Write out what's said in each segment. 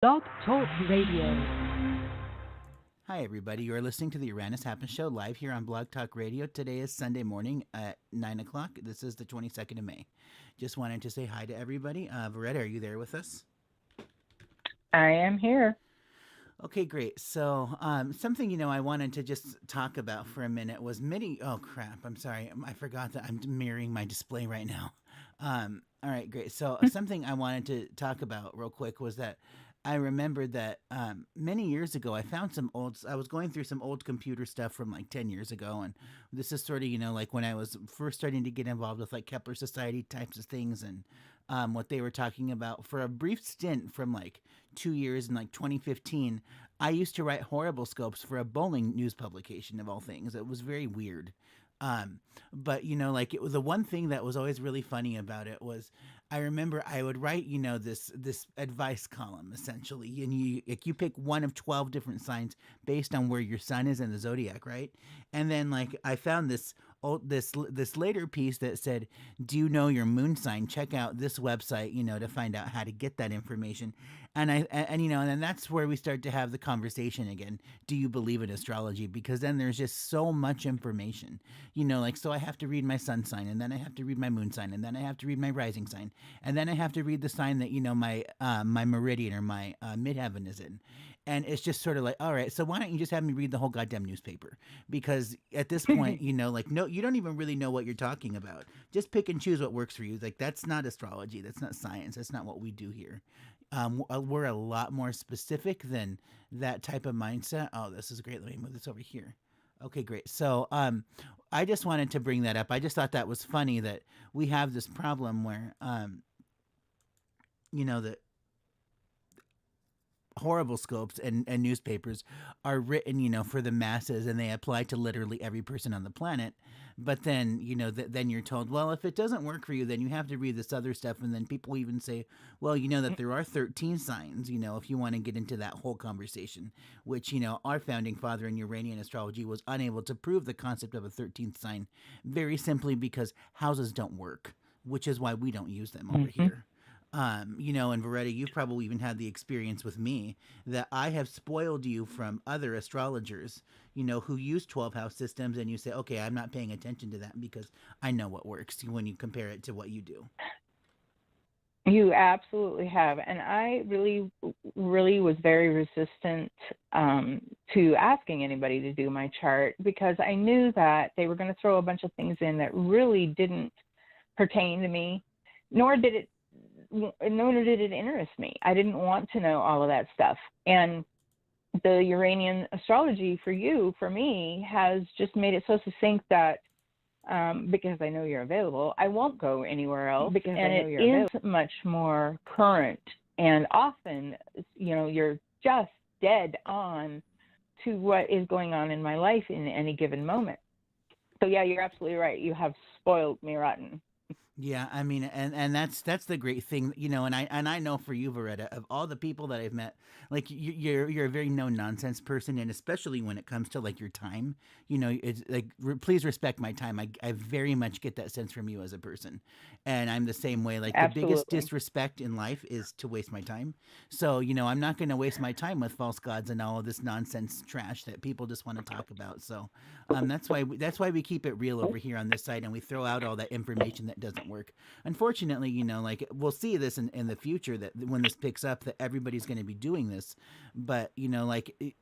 Blog Talk Radio. Hi, everybody. You're listening to the Uranus Happens Show live here on Blog Talk Radio. Today is Sunday morning at 9 o'clock. This is the 22nd of May. Just wanted to say hi to everybody. Veretta, are you there with us? I am here. Okay, great. So, something, I wanted to just talk about for a minute was many. Oh, crap. I'm sorry. I forgot that I'm mirroring my display right now. All right, great. So, something I wanted to talk about real quick was that I remembered that many years ago, I was going through some old computer stuff from like 10 years ago. And this is sort of, like when I was first starting to get involved with like Kepler Society types of things and what they were talking about. For a brief stint from like 2 years in like 2015, I used to write horrible scopes for a bowling news publication of all things. It was very weird. But like it was the one thing that was always really funny about it was I remember I would write, this advice column essentially, and you pick one of 12 different signs based on where your sun is in the zodiac, right? And then like I found this later piece that said, "Do you know your moon sign? Check out this website, to find out how to get that information." And then that's where we start to have the conversation again. Do you believe in astrology? Because then there's just so much information, so I have to read my sun sign, and then I have to read my moon sign, and then I have to read my rising sign, and then I have to read the sign that my meridian or my midheaven is in. And it's just sort of like, all right, so why don't you just have me read the whole goddamn newspaper? Because at this point, no, you don't even really know what you're talking about. Just pick and choose what works for you. Like, that's not astrology. That's not science. That's not what we do here. We're a lot more specific than that type of mindset. Oh, this is great. Let me move this over here. Okay, great. So, I just wanted to bring that up. I just thought that was funny that we have this problem where, that horrible scopes and newspapers are written, for the masses, and they apply to literally every person on the planet. But then, then you're told, well, if it doesn't work for you, then you have to read this other stuff. And then people even say, well, that there are 13 signs, if you want to get into that whole conversation, which, our founding father in Uranian Astrology was unable to prove the concept of a 13th sign very simply because houses don't work, which is why we don't use them over here. And Veretta, you've probably even had the experience with me that I have spoiled you from other astrologers, who use 12 house systems, and you say, okay, I'm not paying attention to that because I know what works when you compare it to what you do. You absolutely have. And I really, really was very resistant to asking anybody to do my chart because I knew that they were going to throw a bunch of things in that really didn't pertain to me, nor did it interest me. I didn't want to know all of that stuff. And the Uranian astrology for me, has just made it so succinct that because I know you're available, I won't go anywhere else. Because and I know you're available. It is much more current, and often, you're just dead on to what is going on in my life in any given moment. So yeah, you're absolutely right. You have spoiled me rotten. Yeah, I mean, and that's the great thing, and I know for you, Veretta, of all the people that I've met, like you're a very no nonsense person, and especially when it comes to like your time, it's like please respect my time. I very much get that sense from you as a person, and I'm the same way. Like Absolutely. the biggest disrespect in life is to waste my time. So I'm not going to waste my time with false gods and all of this nonsense trash that people just want to talk about. So that's why we keep it real over here on this site, and we throw out all that information that doesn't work. Unfortunately, like we'll see this in the future that when this picks up that everybody's going to be doing this, but like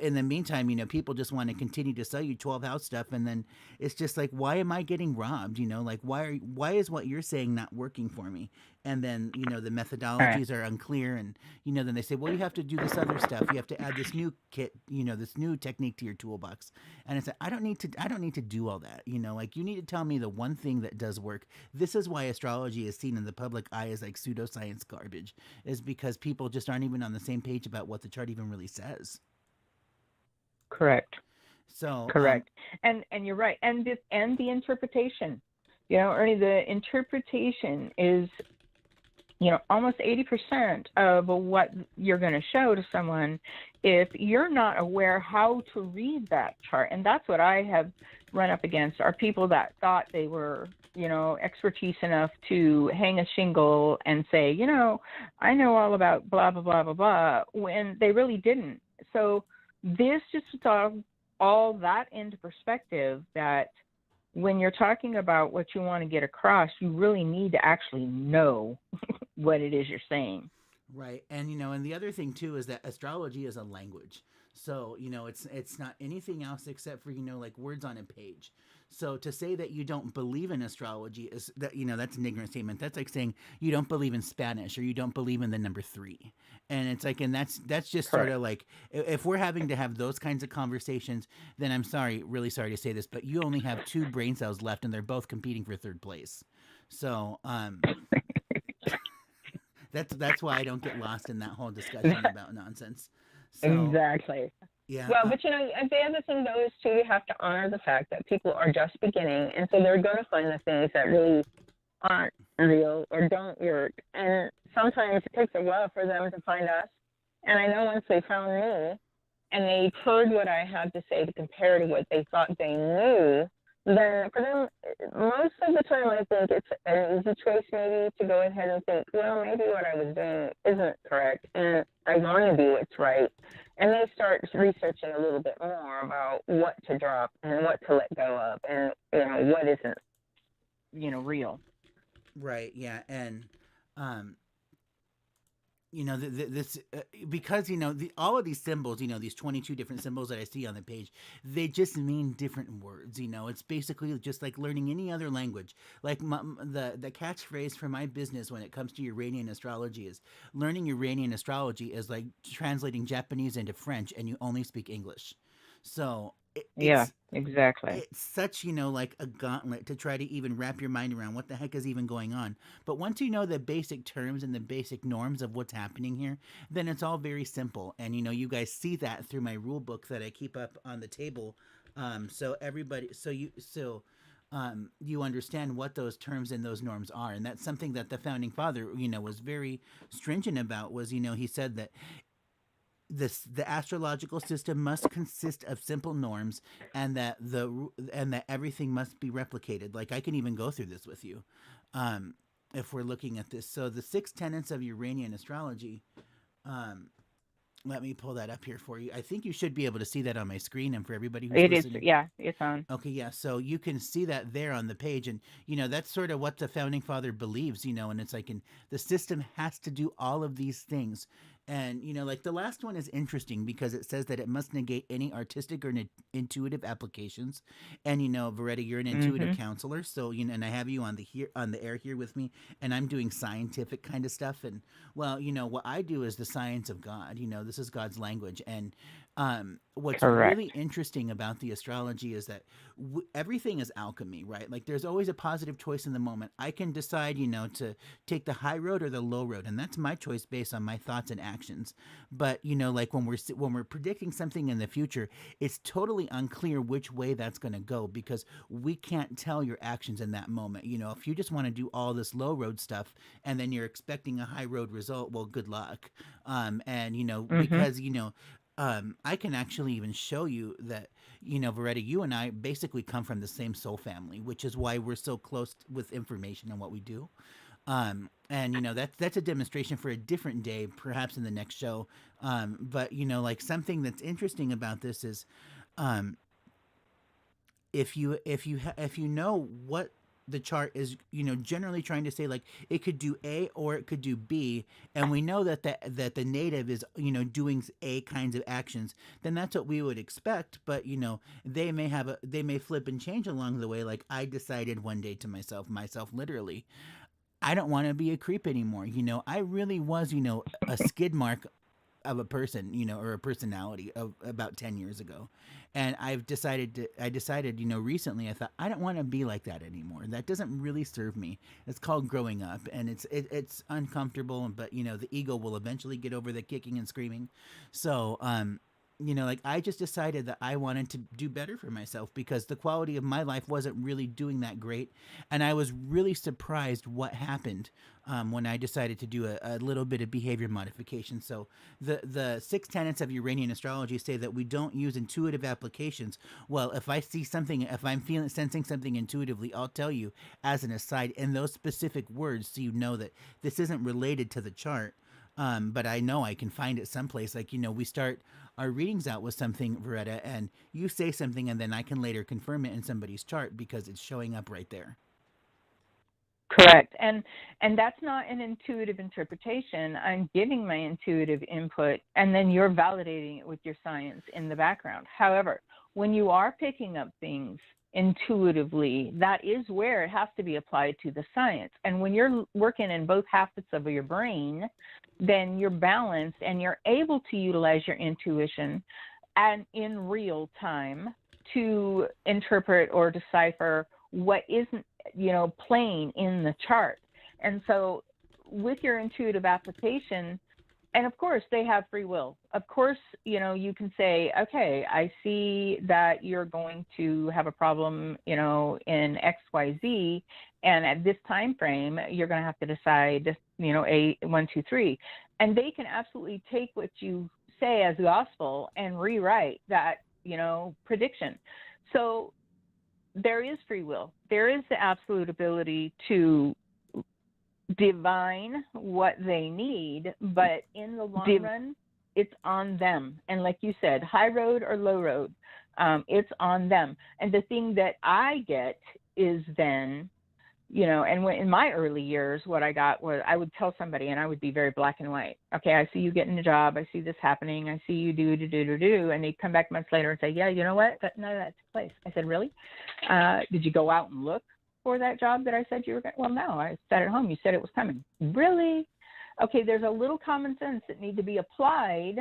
in the meantime, people just want to continue to sell you 12 house stuff, and then it's just like, why am I getting robbed? Like why is what you're saying not working for me? And then the methodologies are unclear, and then they say, well, you have to do this other stuff. You have to add this new kit, this new technique to your toolbox. And it's like, I don't need to do all that. Like you need to tell me the one thing that does work. This is why astrology is seen in the public eye as like pseudoscience garbage, is because people just aren't even on the same page about what the chart even really says. Correct. So correct. And you're right. And the interpretation, Ernie, the interpretation is, almost 80% of what you're going to show to someone if you're not aware how to read that chart. And that's what I have run up against are people that thought they were, expertise enough to hang a shingle and say, I know all about blah blah blah blah blah, when they really didn't. So this just saw all that into perspective, that when you're talking about what you want to get across, you really need to actually know what it is you're saying. Right. And and the other thing too is that astrology is a language. So, it's not anything else except for, like words on a page. So to say that you don't believe in astrology is that, that's an ignorant statement. That's like saying you don't believe in Spanish or you don't believe in the number 3. And it's like, and that's just sort Correct. of like, if we're having to have those kinds of conversations, then I'm sorry, really sorry to say this, but you only have 2 brain cells left and they're both competing for 3rd place. So, that's why I don't get lost in that whole discussion about nonsense. So Exactly. yeah, Well, but the other thing though is too, we have to honor the fact that people are just beginning, and so they're going to find the things that really aren't real or don't work. And sometimes it takes a while for them to find us. And I know once they found me and they heard what I had to say to compare to what they thought they knew, then for them, most of the time, I think it's an easy choice maybe to go ahead and think, well, maybe what I was doing isn't correct, and I want to do what's right. And they start researching a little bit more about what to drop and what to let go of, and what isn't, real. right, yeah, and um, this because all of these symbols, these 22 different symbols that I see on the page, they just mean different words. It's basically just like learning any other language. Like the catchphrase for my business when it comes to Uranian astrology is learning Uranian astrology is like translating Japanese into French and you only speak English. So Yeah, exactly. it's such like a gauntlet to try to even wrap your mind around what the heck is even going on. But once you know the basic terms and the basic norms of what's happening here, then it's all very simple. And you guys see that through my rule book that I keep up on the table. So everybody, you understand what those terms and those norms are. And that's something that the founding father was very stringent about. Was he said that the astrological system must consist of simple norms, and that everything must be replicated. Like, I can even go through this with you, if we're looking at this. So the 6 tenets of Uranian astrology. Um, Let me pull that up here for you. I think you should be able to see that on my screen, and for everybody who's It is, listening. yeah, it's on. Okay, yeah. So you can see that there on the page, and that's sort of what the founding father believes. And it's like, the system has to do all of these things, and like the last one is interesting because it says that it must negate any artistic or intuitive applications. And Veretta, you're an intuitive Mhm. counselor, so and I have you on the air here with me, and I'm doing scientific kind of stuff, and well, what I do is the science of God. This is God's language, and what's really Correct. interesting about the astrology is that everything is alchemy, right? Like, there's always a positive choice in the moment. I can decide, to take the high road or the low road, and that's my choice based on my thoughts and actions. But like when we're predicting something in the future, it's totally unclear which way that's going to go because we can't tell your actions in that moment. If you just want to do all this low road stuff and then you're expecting a high road result, well, good luck. And Mhm. because I can actually even show you that, Veretta, you and I basically come from the same soul family, which is why we're so close with information and what we do. And that's a demonstration for a different day, perhaps in the next show. But like something that's interesting about this is, um, if you know what the chart is, generally trying to say, like, it could do A or it could do B, and we know that the native is doing A kinds of actions, then that's what we would expect. But they may flip and change along the way. Like, I decided one day to myself literally, I don't want to be a creep anymore. I really was, a skid mark of a person, or a personality of about 10 years ago. And I decided, recently, I thought, I don't want to be like that anymore. That doesn't really serve me. It's called growing up, and it's uncomfortable, but the ego will eventually get over the kicking and screaming. So, Like I just decided that I wanted to do better for myself because the quality of my life wasn't really doing that great. And I was really surprised what happened when I decided to do a little bit of behavior modification. So, the six tenets of Uranian astrology say that we don't use intuitive applications. Well, if I see something, if I'm feeling, sensing something intuitively, I'll tell you as an aside in those specific words so you know that this isn't related to the chart. But I know I can find it someplace. Like, we start our readings out with something, Veretta, and you say something, and then I can later confirm it in somebody's chart because it's showing up right there. Correct. And that's not an intuitive interpretation. I'm giving my intuitive input and then you're validating it with your science in the background. However, when you are picking up things intuitively, that is where it has to be applied to the science. And when you're working in both facets of your brain, then you're balanced and you're able to utilize your intuition and in real time to interpret or decipher what isn't, plain in the chart. And so with your intuitive application, and of course they have free will. Of course, you can say, okay, I see that you're going to have a problem, in XYZ, and at this time frame, you're going to have to decide, a 1, 2, 3. And they can absolutely take what you say as gospel and rewrite that, prediction. So there is free will. There is the absolute ability to divine what they need, but in the long run, it's on them. And like you said, high road or low road, it's on them. And the thing that I get is then, and when, in my early years, what I got was I would tell somebody and I would be very black and white. Okay, I see you getting a job. I see this happening. I see you do. And they'd come back months later and say, yeah, you know what? None of that took place. I said, really? Did you go out and look for that job that I said you were going to? Well, no, I sat at home. You said it was coming. Really? Okay, there's a little common sense that need to be applied,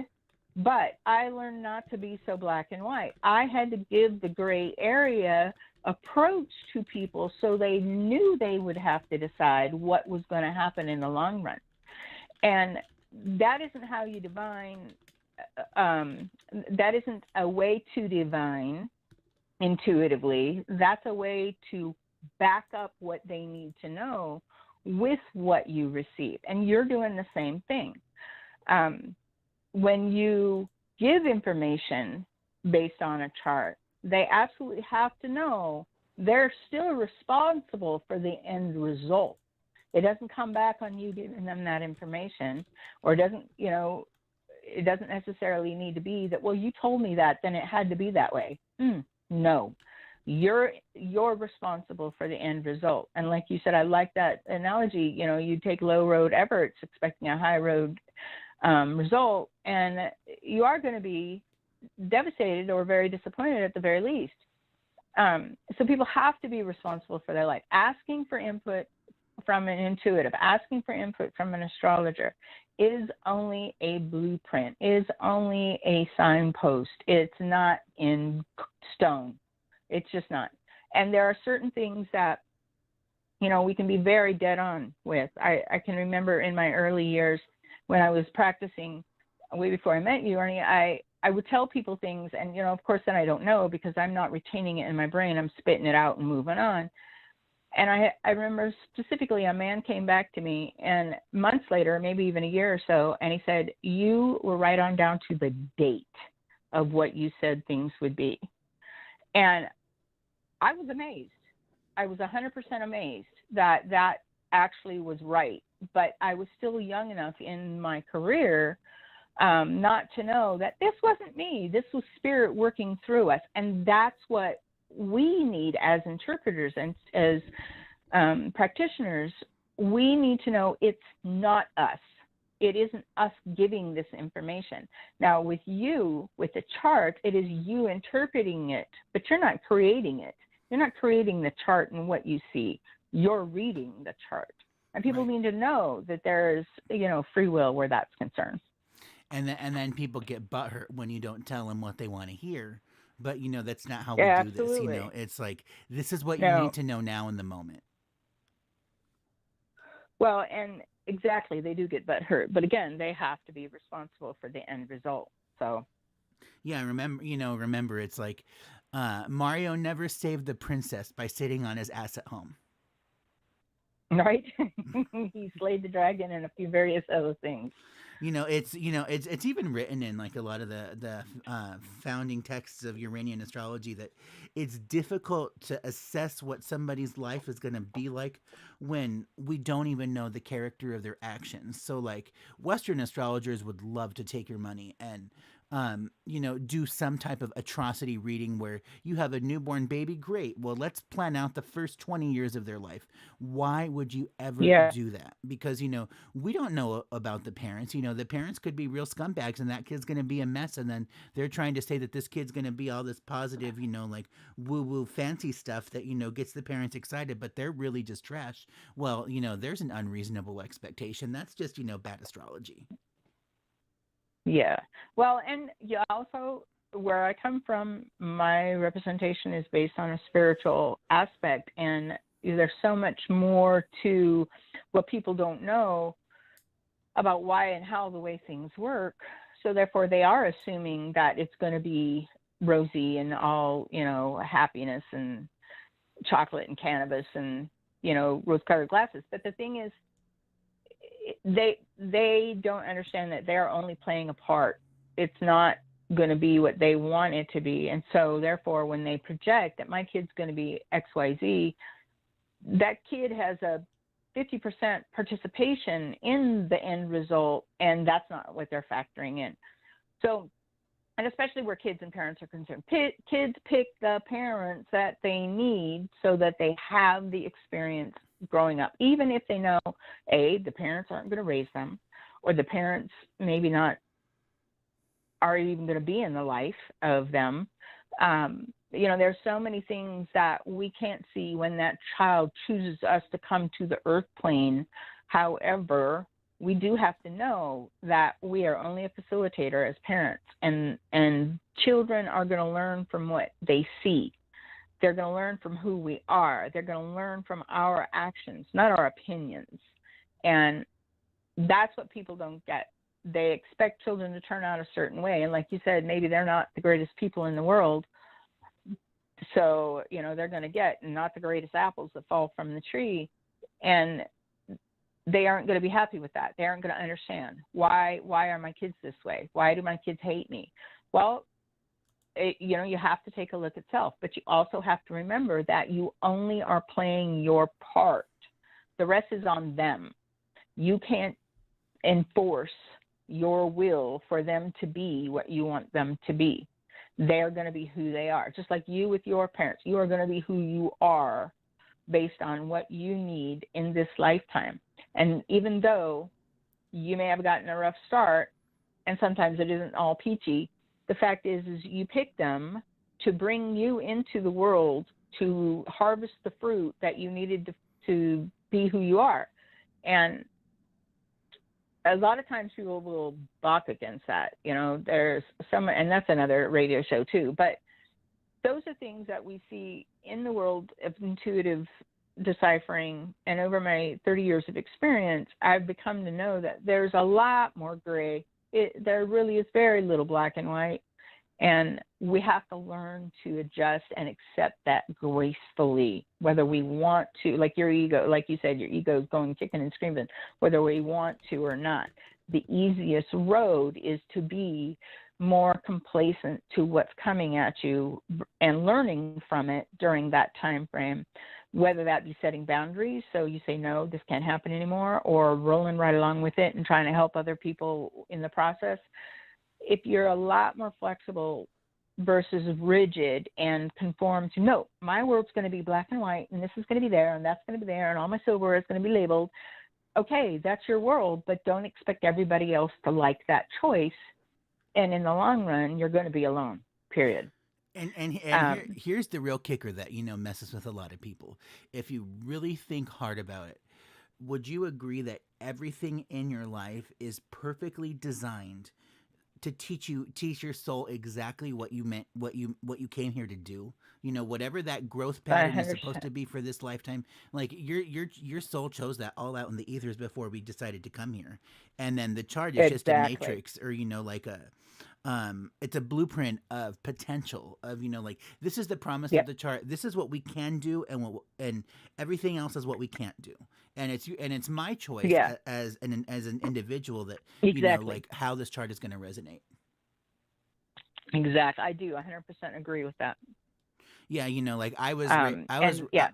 but I learned not to be so black and white. I had to give the gray area approach to people so they knew they would have to decide what was going to happen in the long run. And that isn't how you divine. That isn't a way to divine intuitively. That's a way to back up what they need to know with what you receive. And you're doing the same thing. When you give information based on a chart, they absolutely have to know they're still responsible for the end result. It doesn't come back on you giving them that information, or it doesn't, it doesn't necessarily need to be that, well, you told me that, then it had to be that way. No, you're responsible for the end result. And like you said, I like that analogy. You take low road efforts expecting a high road result, and you are going to be devastated or very disappointed at the very least. So people have to be responsible for their life. Asking for input from an intuitive, asking for input from an astrologer is only a blueprint, is only a signpost. It's not in stone. It's just not. And there are certain things that, we can be very dead on with. I can remember in my early years when I was practicing way before I met you, Ernie, I would tell people things, and, of course, then I don't know because I'm not retaining it in my brain. I'm spitting it out and moving on. And I remember specifically a man came back to me, and months later, maybe even a year or so, and he said, you were right on down to the date of what you said things would be. And I was amazed. I was 100% amazed that that actually was right. But I was still young enough in my career not to know that this wasn't me. This was spirit working through us. And that's what we need as interpreters and as practitioners. We need to know it's not us. It isn't us giving this information. Now, with you, with the chart, it is you interpreting it, but you're not creating it. You're not creating the chart and what you see. You're reading the chart. And people need to know that there is, free will where that's concerned. And then people get butthurt when you don't tell them what they want to hear. But that's not how Yeah, we do absolutely. this. It's like this is what you No. need to know now in the moment. Well, and exactly, they do get butthurt. But again, they have to be responsible for the end result. So Yeah, remember it's like Mario never saved the princess by sitting on his ass at home. Right? He slayed the dragon and a few various other things. It's even written in like a lot of the founding texts of Uranian astrology that it's difficult to assess what somebody's life is going to be like when we don't even know the character of their actions. So like Western astrologers would love to take your money and do some type of atrocity reading where you have a newborn baby. Great. Well, let's plan out the first 20 years of their life. Why would you ever Yeah. do that? Because, we don't know about the parents. The parents could be real scumbags and that kid's going to be a mess. And then they're trying to say that this kid's going to be all this positive, like woo woo fancy stuff that, gets the parents excited, but they're really just trash. Well, there's an unreasonable expectation. That's just, bad astrology. Yeah. Well, and you also, where I come from, my representation is based on a spiritual aspect, and there's so much more to what people don't know about why and how the way things work. So therefore, they are assuming that it's going to be rosy and all, happiness and chocolate and cannabis and, rose-colored glasses. But the thing is, they don't understand that they're only playing a part. It's not going to be what they want it to be. And so therefore, when they project that my kid's going to be XYZ, that kid has a 50% participation in the end result, and that's not what they're factoring in. So, and especially where kids and parents are concerned, kids pick the parents that they need so that they have the experience growing up, even if they know, the parents aren't going to raise them, or the parents maybe not are even going to be in the life of them. There's so many things that we can't see when that child chooses us to come to the earth plane. However, we do have to know that we are only a facilitator as parents, and children are going to learn from what they see. They're going to learn from who we are. They're going to learn from our actions, not our opinions. And that's what people don't get. They expect children to turn out a certain way. And like you said, maybe they're not the greatest people in the world. So, they're going to get not the greatest apples that fall from the tree. And they aren't going to be happy with that. They aren't going to understand why are my kids this way? Why do my kids hate me? Well, you have to take a look at self, but you also have to remember that you only are playing your part. The rest is on them. You can't enforce your will for them to be what you want them to be. They're going to be who they are. Just like you with your parents, you are going to be who you are based on what you need in this lifetime. And even though you may have gotten a rough start, and sometimes it isn't all peachy, the fact is you pick them to bring you into the world to harvest the fruit that you needed to be who you are. And a lot of times people will balk against that. There's some, and that's another radio show too. But those are things that we see in the world of intuitive deciphering. And over my 30 years of experience, I've become to know that there's a lot more gray. There really is very little black and white. And we have to learn to adjust and accept that gracefully, whether we want to, like your ego, like you said, your ego is going kicking and screaming, whether we want to or not. The easiest road is to be more complacent to what's coming at you and learning from it during that time frame, whether that be setting boundaries, so you say, no, this can't happen anymore, or rolling right along with it and trying to help other people in the process. If you're a lot more flexible versus rigid and conform to, no, my world's going to be black and white, and this is going to be there, and that's going to be there, and all my silverware is going to be labeled. Okay, that's your world, but don't expect everybody else to like that choice. And in the long run, you're going to be alone, period. Here's the real kicker that, messes with a lot of people. If you really think hard about it, would you agree that everything in your life is perfectly designed to teach your soul exactly what you meant, what you came here to do? Whatever that growth pattern 100%. is supposed to be for this lifetime. Like your soul chose that all out in the ethers before we decided to come here, and then the charge is just a Exactly. matrix, or like it's a blueprint of potential of, like, this is the promise of Yep. the chart. This is what we can do, and everything else is what we can't do. And it's my choice Yeah. as an individual that, Exactly. like, how this chart is going to resonate. Exactly. I do 100% agree with that. Yeah, like, And yeah.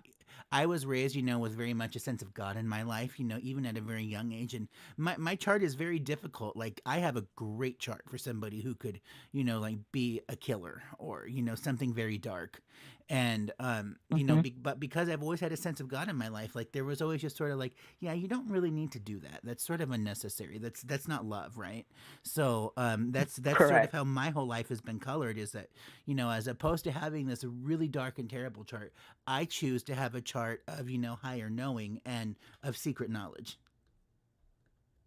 I was raised, with very much a sense of God in my life, even at a very young age. And my chart is very difficult. Like, I have a great chart for somebody who could, like, be a killer, or, something very dark. And, Hmm. but because I've always had a sense of God in my life, like, there was always just sort of like, yeah, you don't really need to do that. That's sort of unnecessary. That's not love, right? So, that's sort of Correct. how my whole life has been colored, is that, as opposed to having this really dark and terrible chart, I choose to have a chart of, higher knowing and of secret knowledge.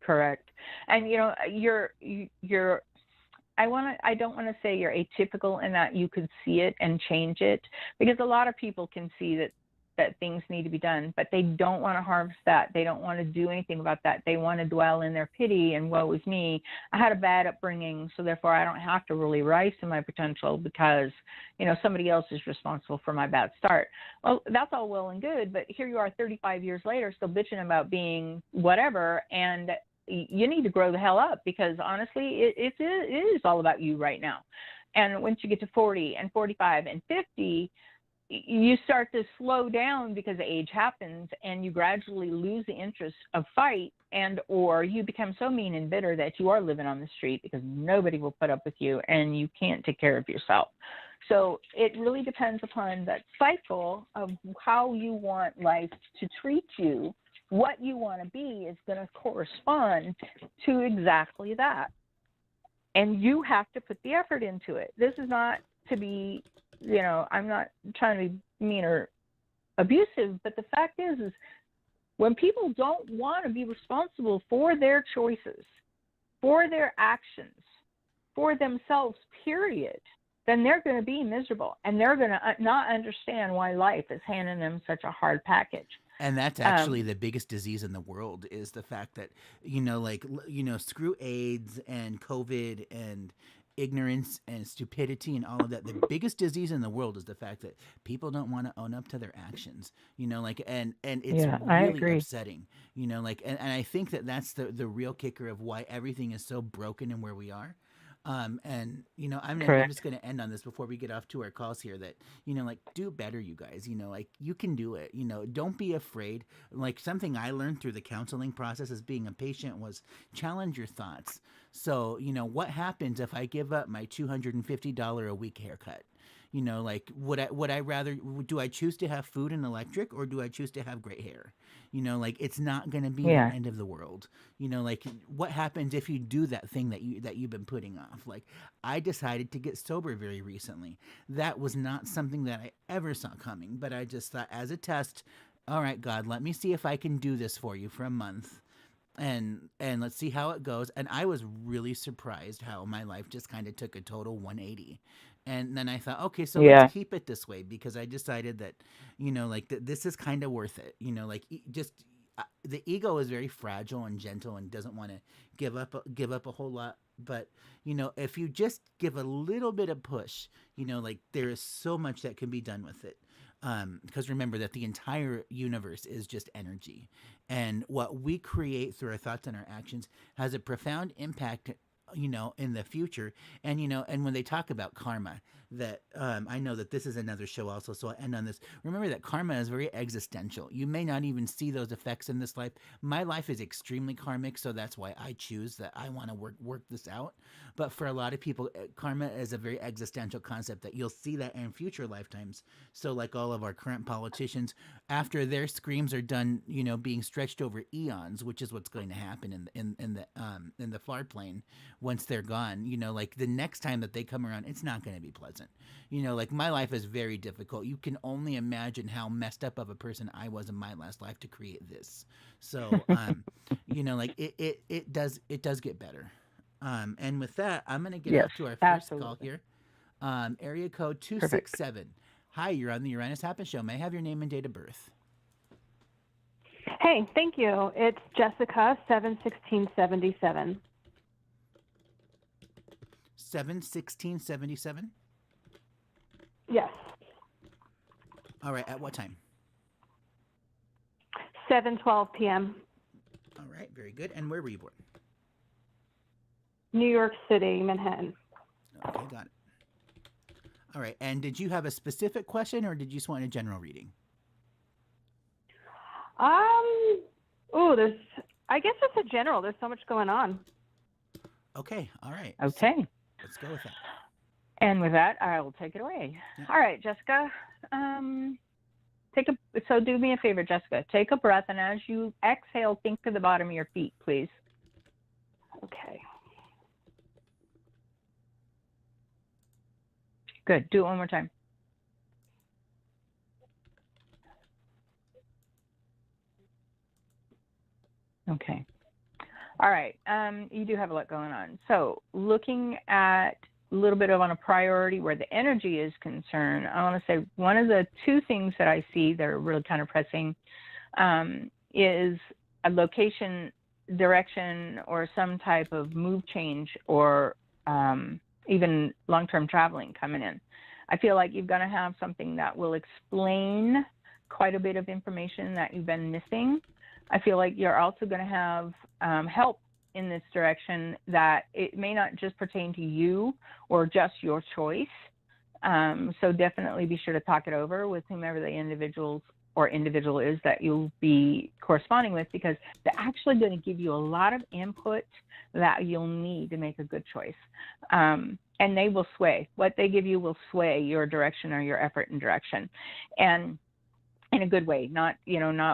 Correct. And you're I don't want to say you're atypical in that you could see it and change it, because a lot of people can see that things need to be done, but they don't want to harvest that. They don't want to do anything about that. They want to dwell in their pity and woe is me. I had a bad upbringing, so therefore I don't have to really rise to my potential because, somebody else is responsible for my bad start. Well, that's all well and good, but here you are 35 years later still bitching about being whatever, and you need to grow the hell up, because honestly, it is all about you right now. And once you get to 40 and 45 and 50, you start to slow down because age happens, and you gradually lose the interest of fight, and or you become so mean and bitter that you are living on the street because nobody will put up with you and you can't take care of yourself. So it really depends upon that cycle of how you want life to treat you. What you want to be is going to correspond to exactly that, and you have to put the effort into it. This is not to be, I'm not trying to be mean or abusive, but the fact is when people don't want to be responsible for their choices, for their actions, for themselves, period, then they're going to be miserable, and they're going to not understand why life is handing them such a hard package. And that's actually Um, the biggest disease in the world, is the fact that, like, screw AIDS and COVID and ignorance and stupidity and all of that. The biggest disease in the world is the fact that people don't want to own up to their actions, like, and it's yeah, I really agree. upsetting, like, and I think that that's the real kicker of why everything is so broken and where we are. And, I'm just Correct. going to end on this before we get off to our calls here, that, like, do better, you guys, like, you can do it, don't be afraid. Like, something I learned through the counseling process as being a patient was challenge your thoughts. So, what happens if I give up my $250 a week haircut? Like, would I rather, do I choose to have food and electric, or do I choose to have great hair? Like, it's not going to be the Yeah. end of the world. Like, what happens if you do that thing that you've been putting off? Like, I decided to get sober very recently. That was not something that I ever saw coming, but I just thought, as a test, all right, God, let me see if I can do this for you for a month, and let's see how it goes. And I was really surprised how my life just kind of took a total 180. And then I thought, okay, so let's Yeah. keep it this way, because I decided that, like, this is kind of worth it. Like, just the ego is very fragile and gentle and doesn't want to give up a whole lot. But, if you just give a little bit of push, like, there is so much that can be done with it. Because remember that the entire universe is just energy, and what we create through our thoughts and our actions has a profound impact, in the future. And, and when they talk about karma, that, I know that this is another show also, so I'll end on this. Remember that karma is very existential. You may not even see those effects in this life. My life is extremely karmic, so that's why I choose that I want to work this out. But for a lot of people, karma is a very existential concept that you'll see that in future lifetimes. So, like all of our current politicians, after their screams are done, being stretched over eons, which is what's going to happen in the far plane once they're gone. Like, the next time that they come around, it's not going to be pleasant. Like, my life is very difficult. You can only imagine how messed up of a person I was in my last life to create this. So, like, it does get better. And with that, I'm going to get Yes. off to our first call Absolutely. here. Area code Perfect. 267. Hi, you're on the Uranus Happen Show. May I have your name and date of birth? Hey, thank you. It's Jessica, 7/16/77. 7/16/77. Yes. All right. At what time? 7:12 p.m. All right. Very good. And where were you born? New York City, Manhattan. Okay, got it. All right. And did you have a specific question, or did you just want a general reading? There's, I guess it's a general. There's so much going on. Okay. All right. Okay. So let's go with that. And with that, I will take it away. Yeah. All right, Jessica. So do me a favor, Jessica. Take a breath, and as you exhale, think to the bottom of your feet, please. Okay. Good. Do it one more time. Okay. All right. You do have a lot going on. So looking at a little bit of on a priority where the energy is concerned, I want to say one of the two things that I see that are really kind of pressing is a location, direction, or some type of move change, or even long-term traveling coming in. I feel like you're going to have something that will explain quite a bit of information that you've been missing. I feel like you're also going to have help in this direction that it may not just pertain to you or just your choice. So definitely be sure to talk it over with whomever the individual is that you'll be corresponding with, because they're actually going to give you a lot of input that you'll need to make a good choice. And they will sway. What they give you will sway your direction or your effort and direction. And in a good way, not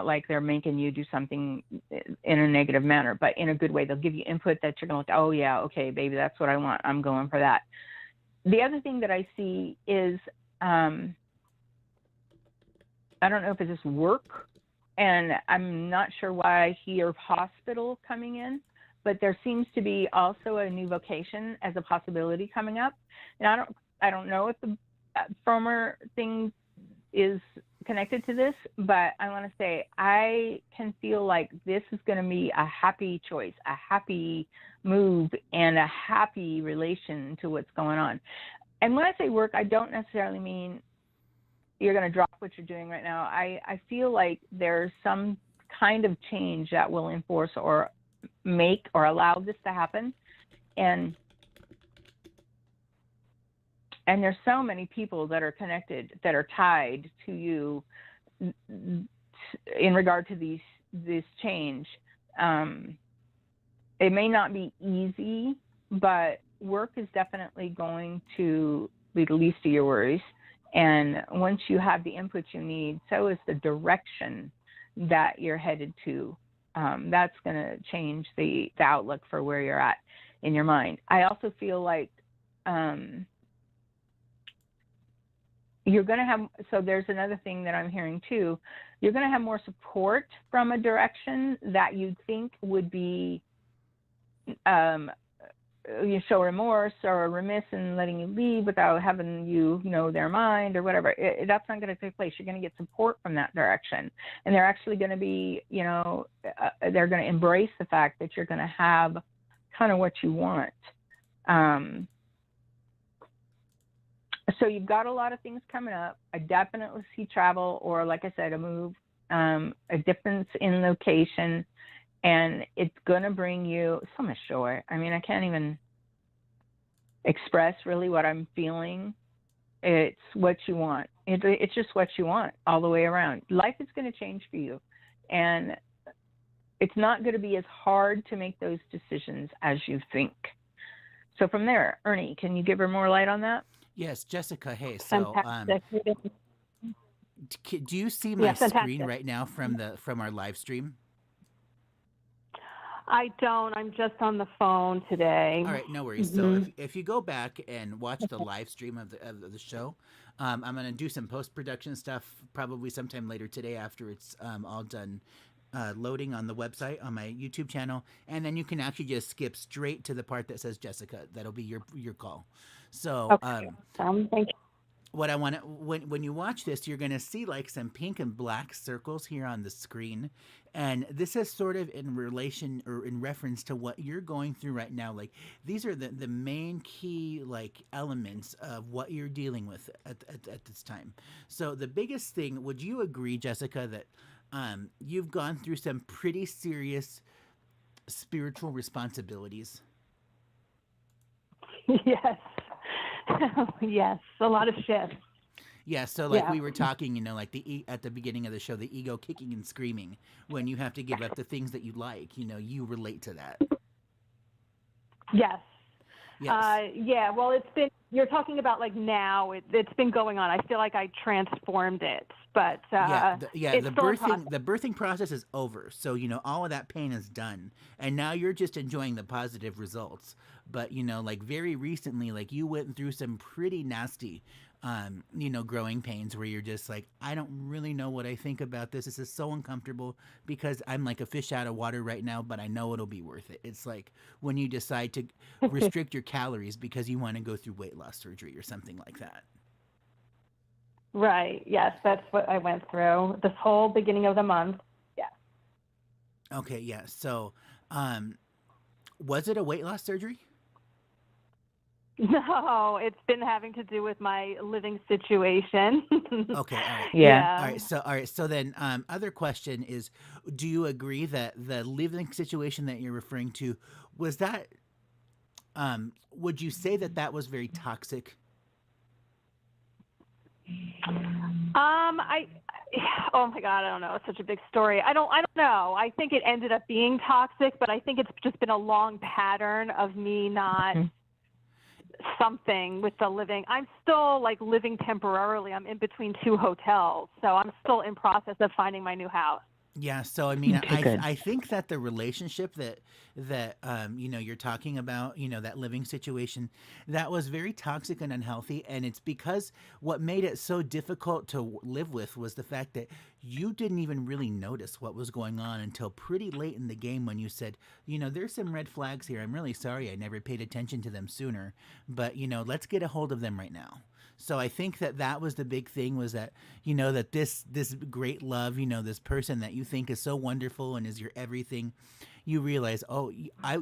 like they're making you do something in a negative manner, but in a good way. They'll give you input that you're going to look, oh yeah, okay, baby, that's what I want. I'm going for that. The other thing that I see is, I don't know if it's just work, and I'm not sure why I hear hospital coming in, but there seems to be also a new vocation as a possibility coming up. And I don't know if the former thing is connected to this, but I want to say I can feel like this is going to be a happy choice, a happy move, and a happy relation to what's going on. And when I say work, I don't necessarily mean you're going to drop what you're doing right now. I feel like there's some kind of change that will enforce or make or allow this to happen. And there's so many people that are connected, that are tied to you in regard to this change. It may not be easy, but work is definitely going to be the least of your worries. And once you have the input you need, so is the direction that you're headed to. That's going to change the outlook for where you're at in your mind. I also feel like you're going to have, so there's another thing that I'm hearing too, you're going to have more support from a direction that you'd think would be, you show remorse or remiss in letting you leave without having you know their mind or whatever. That's not going to take place. You're going to get support from that direction. And they're actually going to be, they're going to embrace the fact that you're going to have kind of what you want. So you've got a lot of things coming up. I definitely see travel, or like I said, a move, a difference in location, and it's going to bring you so much joy. I mean, I can't even express really what I'm feeling. It's what you want. It's just what you want all the way around. Life is going to change for you, and it's not going to be as hard to make those decisions as you think. So from there, Ernie, can you give her more light on that? Yes, Jessica. Hey, so do you see my screen right now from our live stream? I don't. I'm just on the phone today. All right, no worries. Mm-hmm. So if you go back and watch the live stream of the show, I'm going to do some post-production stuff probably sometime later today after it's all done loading on the website on my YouTube channel, and then you can actually just skip straight to the part that says Jessica. That'll be your call. So okay. Thank you. What I want to, when you watch this, you're going to see like some pink and black circles here on the screen. And this is sort of in relation or in reference to what you're going through right now. Like these are the main key like elements of what you're dealing with at this time. So the biggest thing, would you agree, Jessica, that you've gone through some pretty serious spiritual responsibilities? Yes. Yes. A lot of shifts. Yeah, so like Yeah. we were talking, like at the beginning of the show, the ego kicking and screaming when you have to give up the things that you like, you relate to that. Yes. Yes. Yeah. Well, you're talking about like now, it's been going on. I feel like I transformed it, but it's The still in process. birthing process is over. So, all of that pain is done. And now you're just enjoying the positive results. But, like very recently, like you went through some pretty nasty growing pains where you're just like, I don't really know what I think about this. This is so uncomfortable because I'm like a fish out of water right now, but I know it'll be worth it. It's like when you decide to restrict your calories because you want to go through weight loss surgery or something like that. Right. Yes. That's what I went through this whole beginning of the month. Yeah. Okay. Yeah. So, was it a weight loss surgery? No, it's been having to do with my living situation. Okay, all right. Yeah. All right. So then, other question is, do you agree that the living situation that you're referring to was that? Would you say that that was very toxic? I oh my God, I don't know. It's such a big story. I don't know. I think it ended up being toxic, but I think it's just been a long pattern of me not something with the living. I'm still like living temporarily. I'm in between two hotels, so I'm still in process of finding my new house. Yeah, so I mean, Okay, good. I think that the relationship that you're talking about, that living situation, that was very toxic and unhealthy, and it's because what made it so difficult to live with was the fact that you didn't even really notice what was going on until pretty late in the game when you said, there's some red flags here. I'm really sorry I never paid attention to them sooner, but let's get a hold of them right now. So I think that was the big thing, was that, that this great love, this person that you think is so wonderful and is your everything, you realize,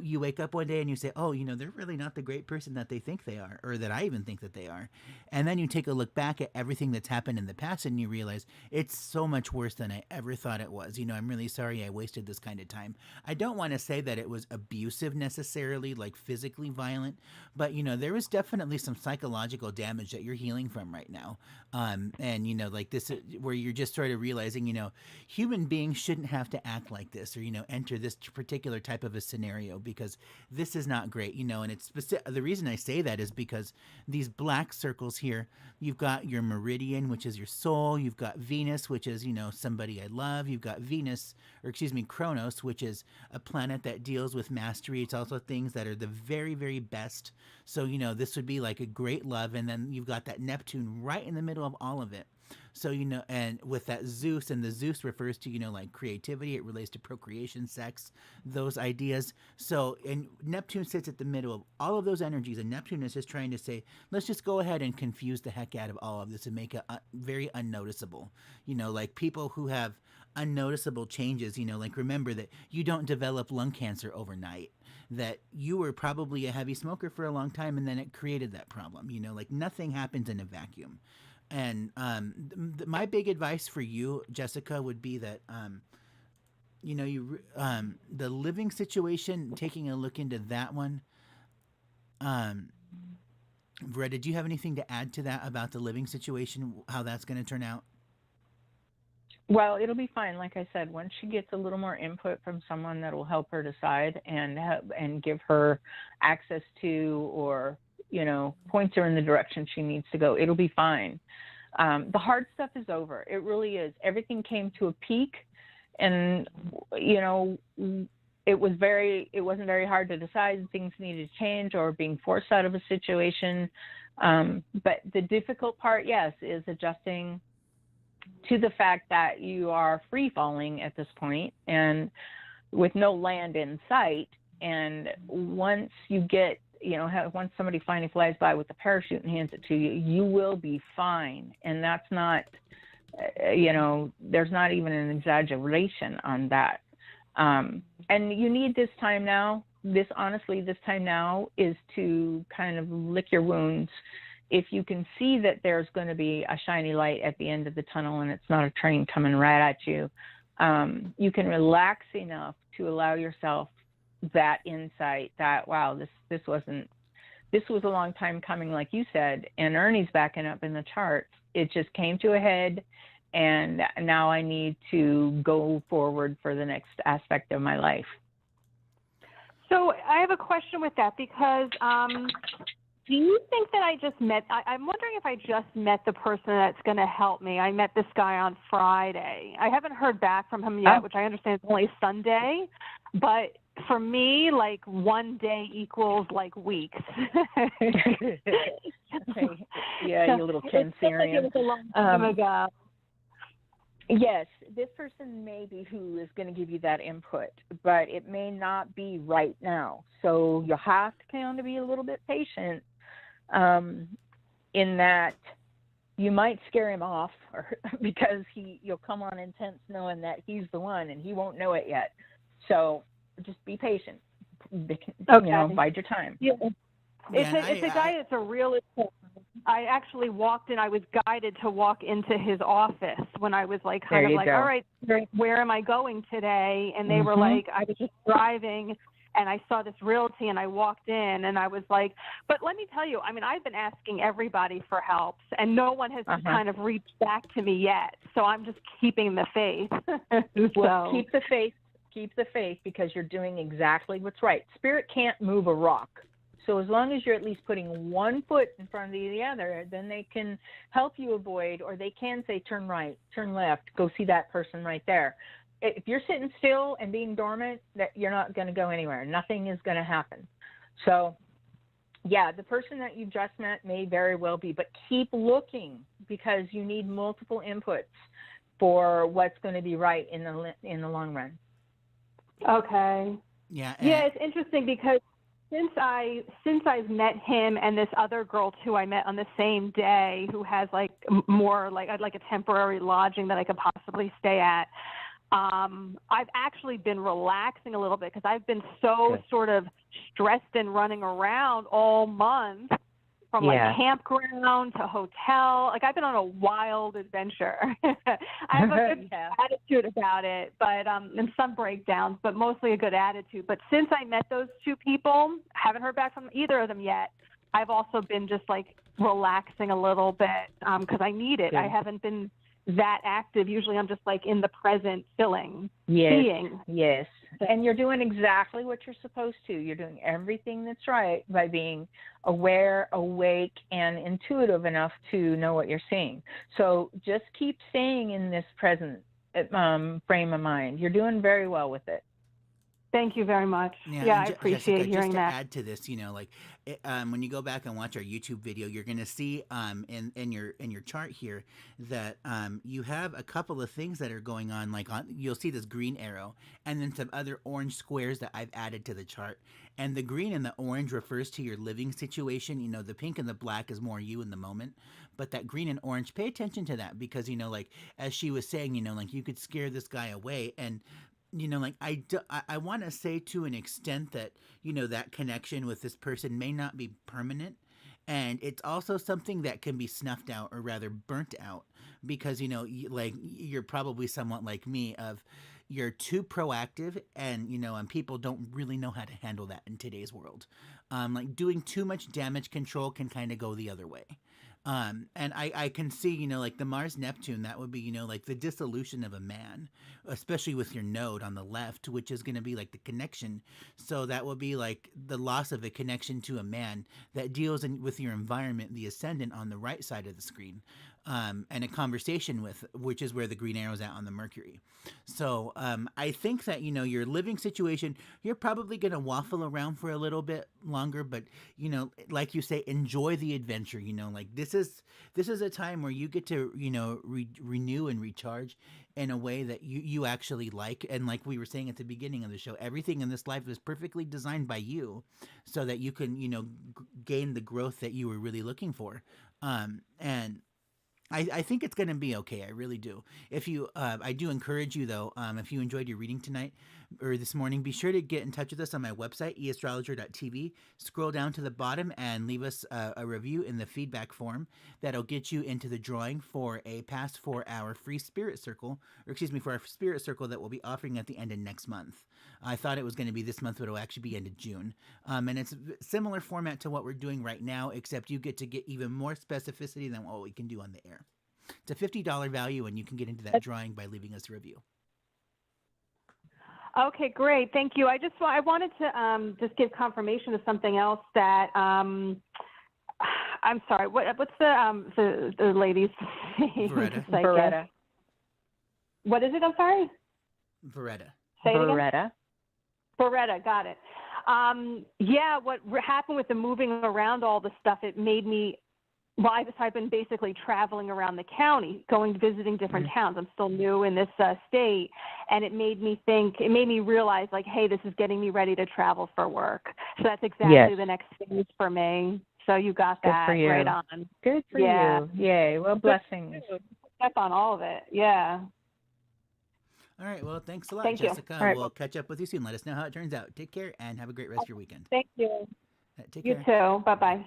you wake up one day and you say, they're really not the great person that they think they are, or that I even think that they are. And then you take a look back at everything that's happened in the past and you realize it's so much worse than I ever thought it was. I'm really sorry I wasted this kind of time. I don't want to say that it was abusive necessarily, like physically violent, but, there was definitely some psychological damage that you're healing from right now. And, like this, where you're just sort of realizing, human beings shouldn't have to act like this or, enter this particular type of a scenario, because this is not great, and it's the reason I say that is because these black circles here, you've got your meridian, which is your soul. You've got Venus, which is, somebody I love. You've got Kronos, which is a planet that deals with mastery. It's also things that are the very, very best. So, this would be like a great love. And then you've got that Neptune right in the middle of all of it. So, and with that Zeus, and the Zeus refers to, like creativity. It relates to procreation, sex, those ideas. So, and Neptune sits at the middle of all of those energies. And Neptune is just trying to say, let's just go ahead and confuse the heck out of all of this and make it very unnoticeable. Like people who have unnoticeable changes, like remember that you don't develop lung cancer overnight, that you were probably a heavy smoker for a long time and then it created that problem. Like nothing happens in a vacuum. And my big advice for you, Jessica, would be that the living situation, taking a look into that one. Vera, did you have anything to add to that about the living situation, how that's going to turn out? Well, it'll be fine. Like I said, once she gets a little more input from someone that will help her decide and give her access to, or points her in the direction she needs to go, it'll be fine. The hard stuff is over. It really is. Everything came to a peak, and it wasn't very hard to decide things needed to change or being forced out of a situation. But the difficult part, yes, is adjusting to the fact that you are free falling at this point and with no land in sight. And once you get, once somebody finally flies by with a parachute and hands it to you, you will be fine. And that's not, there's not even an exaggeration on that. And you need this time now this time now is to kind of lick your wounds. If you can see that there's going to be a shiny light at the end of the tunnel and it's not a train coming right at you, you can relax enough to allow yourself that insight that, wow, this was a long time coming, like you said, and Ernie's backing up in the charts. It just came to a head, and now I need to go forward for the next aspect of my life. So I have a question with that, because do you think that I'm wondering if I just met the person that's going to help me. I met this guy on Friday. I haven't heard back from him yet, which I understand is only Sunday, but for me, like, one day equals like weeks. Yeah, you little Cancerian. It was a long time ago. Yes, this person may be who is going to give you that input, but it may not be right now. So you'll have to kind of be a little bit patient, in that you might scare him off, because you'll come on intense knowing that he's the one and he won't know it yet. So just be patient. Okay. Bide your time. Yeah. It's a guy that's a realist. I actually I was guided to walk into his office when I was like, all right, where am I going today? And they were like, I was just driving and I saw this realty and I walked in and I was like, but let me tell you, I mean, I've been asking everybody for help and no one has kind of reached back to me yet. So I'm just keeping the faith. Well, keep the faith. Keep the faith, because you're doing exactly what's right. Spirit can't move a rock. So as long as you're at least putting one foot in front of the other, then they can help you avoid, or they can say, turn right, turn left, go see that person right there. If you're sitting still and being dormant, that you're not going to go anywhere. Nothing is going to happen. So, yeah, the person that you just met may very well be, but keep looking, because you need multiple inputs for what's going to be right in the long run. Okay. Yeah. Yeah, it's interesting because since I've met him and this other girl too, I met on the same day, who has like more like I'd like a temporary lodging that I could possibly stay at. I've actually been relaxing a little bit because I've been so sort of stressed and running around all month, from like campground to hotel. Like, I've been on a wild adventure. I have a good attitude about it, but and some breakdowns, but mostly a good attitude. But since I met those two people, haven't heard back from either of them yet. I've also been just like relaxing a little bit because I need it. I haven't been that active. Usually I'm just like in the present, seeing. Yes. And you're doing exactly what you're supposed to. You're doing everything that's right by being aware, awake, and intuitive enough to know what you're seeing. So just keep staying in this present frame of mind. You're doing very well with it. Thank you very much. Yeah, I appreciate Jessica, hearing just to that. add to this, when you go back and watch our YouTube video, you're going to see in your chart here that you have a couple of things that are going on. You'll see this green arrow and then some other orange squares that I've added to the chart. And the green and the orange refers to your living situation. The pink and the black is more you in the moment. But that green and orange, pay attention to that because, as she was saying, you could scare this guy away. And I want to say to an extent that, that connection with this person may not be permanent. And it's also something that can be snuffed out, or rather burnt out, because, you're probably somewhat like me you're too proactive and, and people don't really know how to handle that in today's world. Doing too much damage control can kind of go the other way. And I can see, the Mars Neptune, that would be, the dissolution of a man, especially with your node on the left, which is going to be like the connection. So that would be like the loss of a connection to a man that deals with your environment, the ascendant on the right side of the screen. And a conversation with, which is where the green arrow's at on the Mercury. So I think that, your living situation, you're probably going to waffle around for a little bit longer, but, like you say, enjoy the adventure, this is a time where you get to, renew and recharge in a way that you actually like. And like we were saying at the beginning of the show, everything in this life is perfectly designed by you so that you can, gain the growth that you were really looking for. And I think it's going to be okay. I really do. If you, I do encourage you though, if you enjoyed your reading tonight, or this morning, be sure to get in touch with us on my website, eastrologer.tv. Scroll down to the bottom and leave us a review in the feedback form. That'll get you into the drawing for a pass for our free spirit circle, for our spirit circle that we'll be offering at the end of next month. I thought it was going to be this month, but it'll actually be end of June. And it's a similar format to what we're doing right now, except you get to get even more specificity than what we can do on the air. It's a $50 value, and you can get into that drawing by leaving us a review. Okay, great. Thank you. I wanted to just give confirmation of something else that I'm sorry. What's the lady's name? Veretta. What is it? I'm sorry. Veretta. Say it again. Veretta. Veretta. Got it. Yeah. What happened with the moving around all the stuff? It made me. Well, I've been basically traveling around the county, visiting different towns. I'm still new in this state, and it made me realize, like, hey, this is getting me ready to travel for work. So that's exactly the next phase for me. So you got that right on. Good for you. Yay. Well, blessings. That's on all of it. Yeah. All right. Well, thanks a lot, Thank Jessica. You. Right. We'll catch up with you soon. Let us know how it turns out. Take care and have a great rest of your weekend. Thank you. Take care. You too. Bye-bye.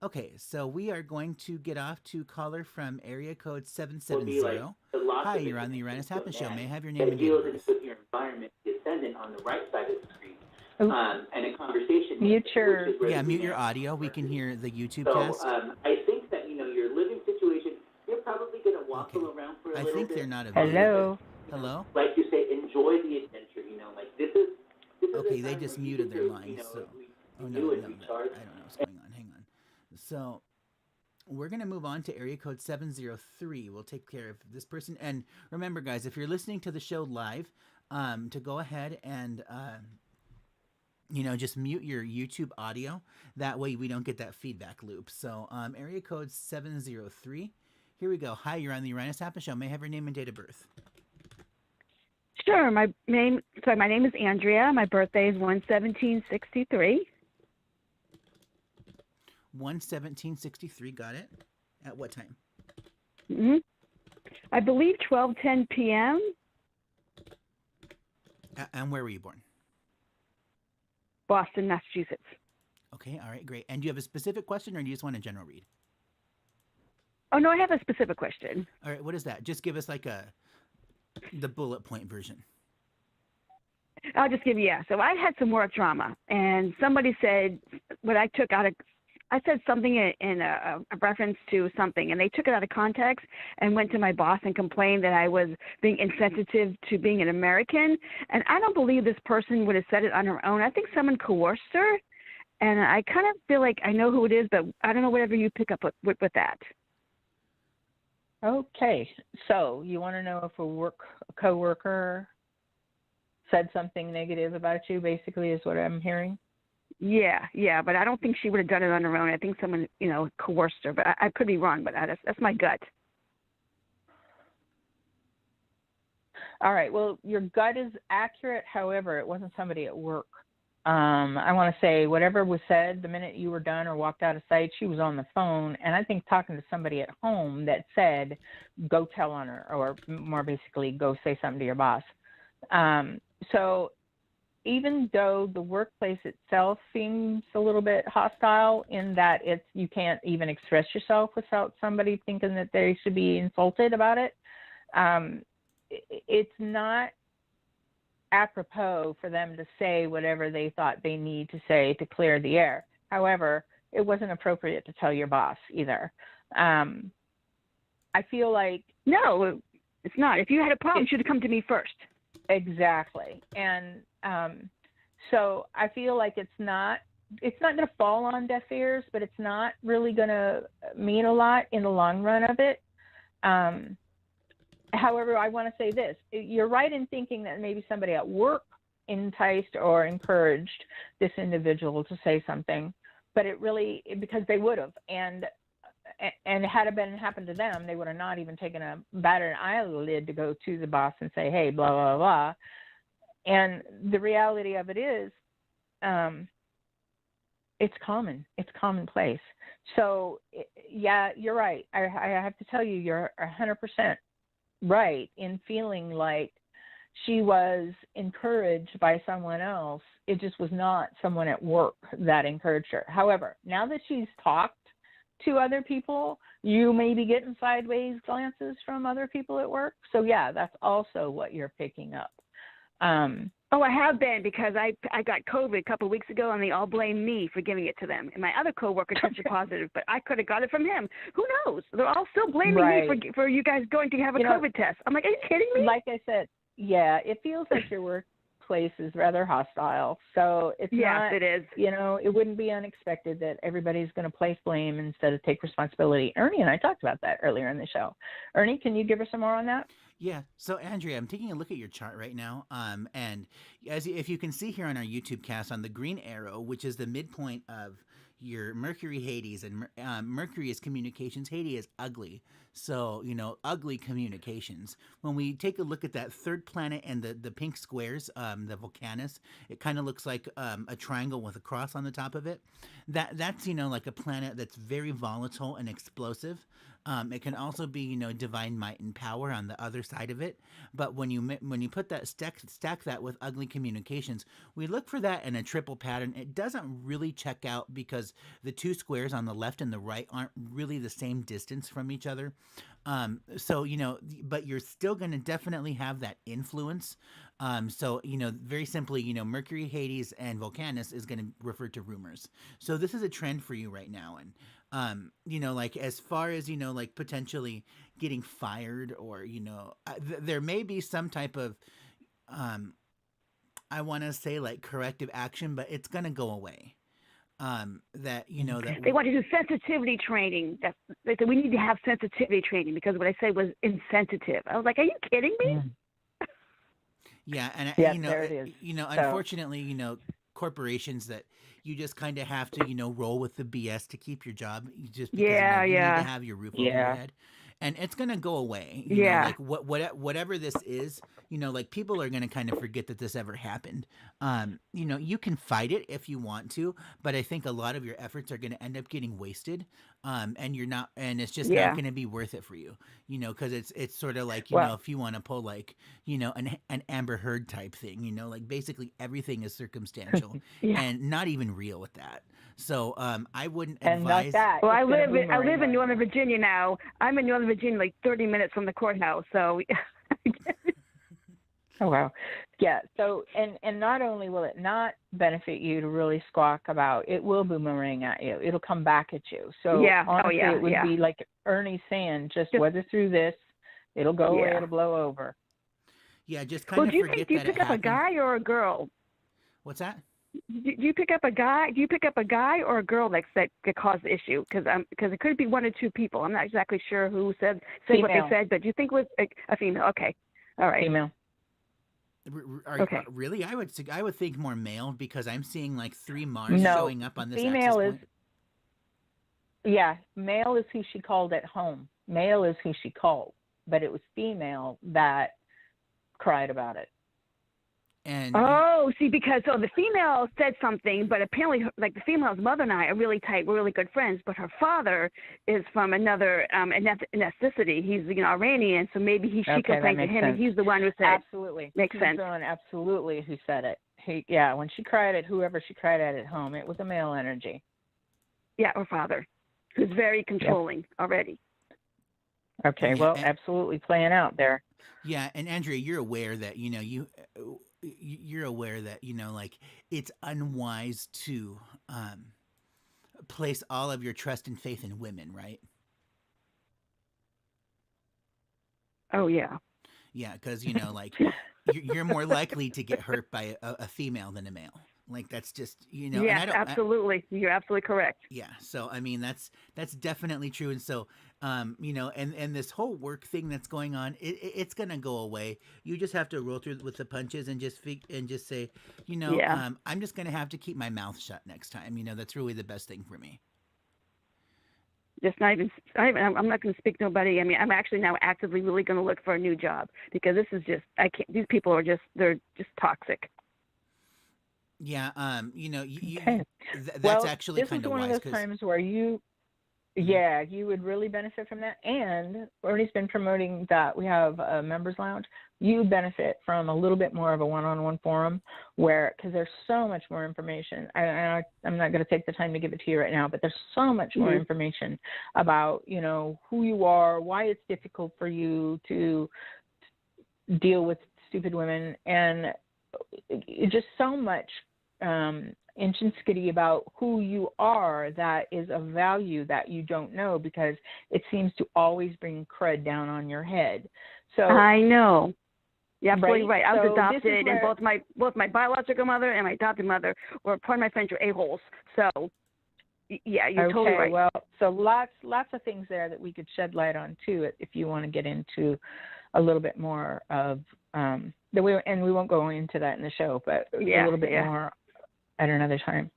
Okay, so we are going to get off to caller from area code 770. Hi, you're on the Uranus Happen Show. May I have your name and date of birth? Your environment descendant on the right side of the screen. And a conversation. Mute your audio. We can hear the YouTube cast. I think that, your living situation, you're probably going to waffle around for a little bit. I think they're not available. Hello? Hello? Like you say, enjoy the adventure, this is okay, they just muted their line, so... Oh, no, I don't know what's going on. Hang on. So we're going to move on to area code 703. We'll take care of this person. And remember, guys, if you're listening to the show live, to go ahead and, just mute your YouTube audio. That way we don't get that feedback loop. So area code 703. Here we go. Hi, you're on the Uranus Happen Show. May I have your name and date of birth? Sure. My name is Andrea. My birthday is 1/17/63. 1/17/63, got it. At what time? I believe 12:10 p.m. And where were you born? Boston, Massachusetts. Okay, all right, great. And do you have a specific question, or do you just want a general read? Oh, no, I have a specific question. All right, what is that? Just give us like the bullet point version. I'll just give you, So I had some work drama, and somebody said what I took out of, I said something in a reference to something, and they took it out of context and went to my boss and complained that I was being insensitive to being an American. And I don't believe this person would have said it on her own. I think someone coerced her, and I kind of feel like I know who it is, but I don't know whatever you pick up with that. Okay, so you want to know if a coworker said something negative about you, basically, is what I'm hearing? Yeah, but I don't think she would have done it on her own. I think someone, coerced her, but I could be wrong, but that's my gut. All right, well, your gut is accurate. However, it wasn't somebody at work. I want to say whatever was said the minute you were done or walked out of sight, she was on the phone, and I think talking to somebody at home that said, go tell on her, or more basically, go say something to your boss. So even though the workplace itself seems a little bit hostile in that you can't even express yourself without somebody thinking that they should be insulted about it, it's not apropos for them to say whatever they thought they need to say to clear the air. However, it wasn't appropriate to tell your boss either. I feel like... No, it's not. If you had a problem, you should have come to me first. Exactly. And so I feel like it's not going to fall on deaf ears, but it's not really going to mean a lot in the long run of it. However, I want to say this. You're right in thinking that maybe somebody at work enticed or encouraged this individual to say something, but because they would have. And had it happened to them, they would have not even taken a battered eyelid to go to the boss and say, hey, blah, blah, blah. And the reality of it is, it's common. It's commonplace. So, yeah, you're right. I have to tell you, you're 100% right in feeling like she was encouraged by someone else. It just was not someone at work that encouraged her. However, now that she's talked to other people, you may be getting sideways glances from other people at work. So yeah, that's also what you're picking up. Oh, I have been, because I got COVID a couple of weeks ago, and they all blame me for giving it to them. And my other coworker tested positive, but I could have got it from him. Who knows? They're all still blaming me for you guys going to have a COVID test. I'm like, are you kidding me? Like I said, yeah, it feels like your workplace is rather hostile. So it's not, it is. It wouldn't be unexpected that everybody's going to place blame instead of take responsibility. Ernie and I talked about that earlier in the show. Ernie, can you give us some more on that? Yeah. So, Andrea, I'm taking a look at your chart right now. And if you can see here on our YouTube cast, on the green arrow, which is the midpoint of your Mercury Hades, and Mercury is communications, Hades is ugly. So, ugly communications. When we take a look at that third planet and the pink squares, the Volcanus, it kind of looks like a triangle with a cross on the top of it. That's like a planet that's very volatile and explosive. It can also be, divine might and power on the other side of it. But when you put that stack that with ugly communications, we look for that in a triple pattern. It doesn't really check out because the two squares on the left and the right aren't really the same distance from each other. So, but you're still going to definitely have that influence. So, very simply, Mercury, Hades, and Volcanus is going to refer to rumors. So this is a trend for you right now. And, like as far as, like potentially getting fired or, there may be some type of, I want to say like corrective action, but it's going to go away. That they want to do sensitivity training. They said we need to have sensitivity training because what I said was insensitive. I was like, are you kidding me? Yeah, and there it is. Unfortunately, corporations that you just kind of have to roll with the BS to keep your job. You just because you need to have your roof over your head. And it's gonna go away. You know, like whatever this is, like people are gonna kind of forget that this ever happened. You can fight it if you want to, but I think a lot of your efforts are gonna end up getting wasted. And you're not, and it's just not gonna be worth it for you. Because it's sort of like if you want to pull like an Amber Heard type thing. Like basically everything is circumstantial and not even real with that. So I wouldn't advise. Well, I live in Northern Virginia now. I'm in Northern Virginia, like 30 minutes from the courthouse. So. Oh wow, yeah. So and not only will it not benefit you to really squawk about, it will boomerang at you. It'll come back at you. So honestly, it would be like Ernie saying, just weather through this. It'll go away. It'll blow over. Yeah, just kind of forget that it happened. Do you pick up a guy or a girl? What's that? Do you pick up a guy? Do you pick up a guy or a girl that caused the issue? Because it could be one or two people. I'm not exactly sure who said what they said, but do you think it was a female? Okay, all right. Female. Really? I would think more male because I'm seeing like 3 Mars showing up on this female axis point. Male is who she called at home. Male is who she called, but it was female that cried about it. And because the female said something, but apparently, like the female's mother and I are really tight. We're really good friends. But her father is from another ethnicity. He's Iranian, so maybe she complained to him, sense. And he's the one who said absolutely makes sense. The one absolutely who said it. When she cried at whoever she cried at home, it was a male energy. Yeah, her father, who's very controlling already. Okay, absolutely playing out there. Yeah, and Andrea, you're aware that you're aware that like it's unwise to place all of your trust and faith in women, right? Oh yeah because like you're more likely to get hurt by a female than a male. Like that's just Yes, absolutely. You're absolutely correct. Yeah, so I mean that's definitely true. And so and this whole work thing that's going on, it's gonna go away. You just have to roll through with the punches and just say, I'm just gonna have to keep my mouth shut next time. That's really the best thing for me. I'm not going to speak to nobody. I mean, I'm actually now actively really going to look for a new job because this is just, I can't, these people are they're just toxic. Yeah. Okay. That's actually kind of wise. This is one of those times where Yeah, you would really benefit from that. And Ernie's been promoting that we have a members lounge. You benefit from a little bit more of a one-on-one forum where, because there's so much more information. I'm not going to take the time to give it to you right now, but there's so much more information about, you know, who you are, why it's difficult for you to deal with stupid women, and just so much inch and skitty about who you are that is of value that you don't know, because it seems to always bring crud down on your head. So I know. You're absolutely right. I was So this is adopted, and where- both my biological mother and my adopted mother were part of my friends were a-holes. So, yeah, you're totally right. Well, so lots of things there that we could shed light on too, if you want to get into a little bit more of and we won't go into that in the show, but a little bit more at another time.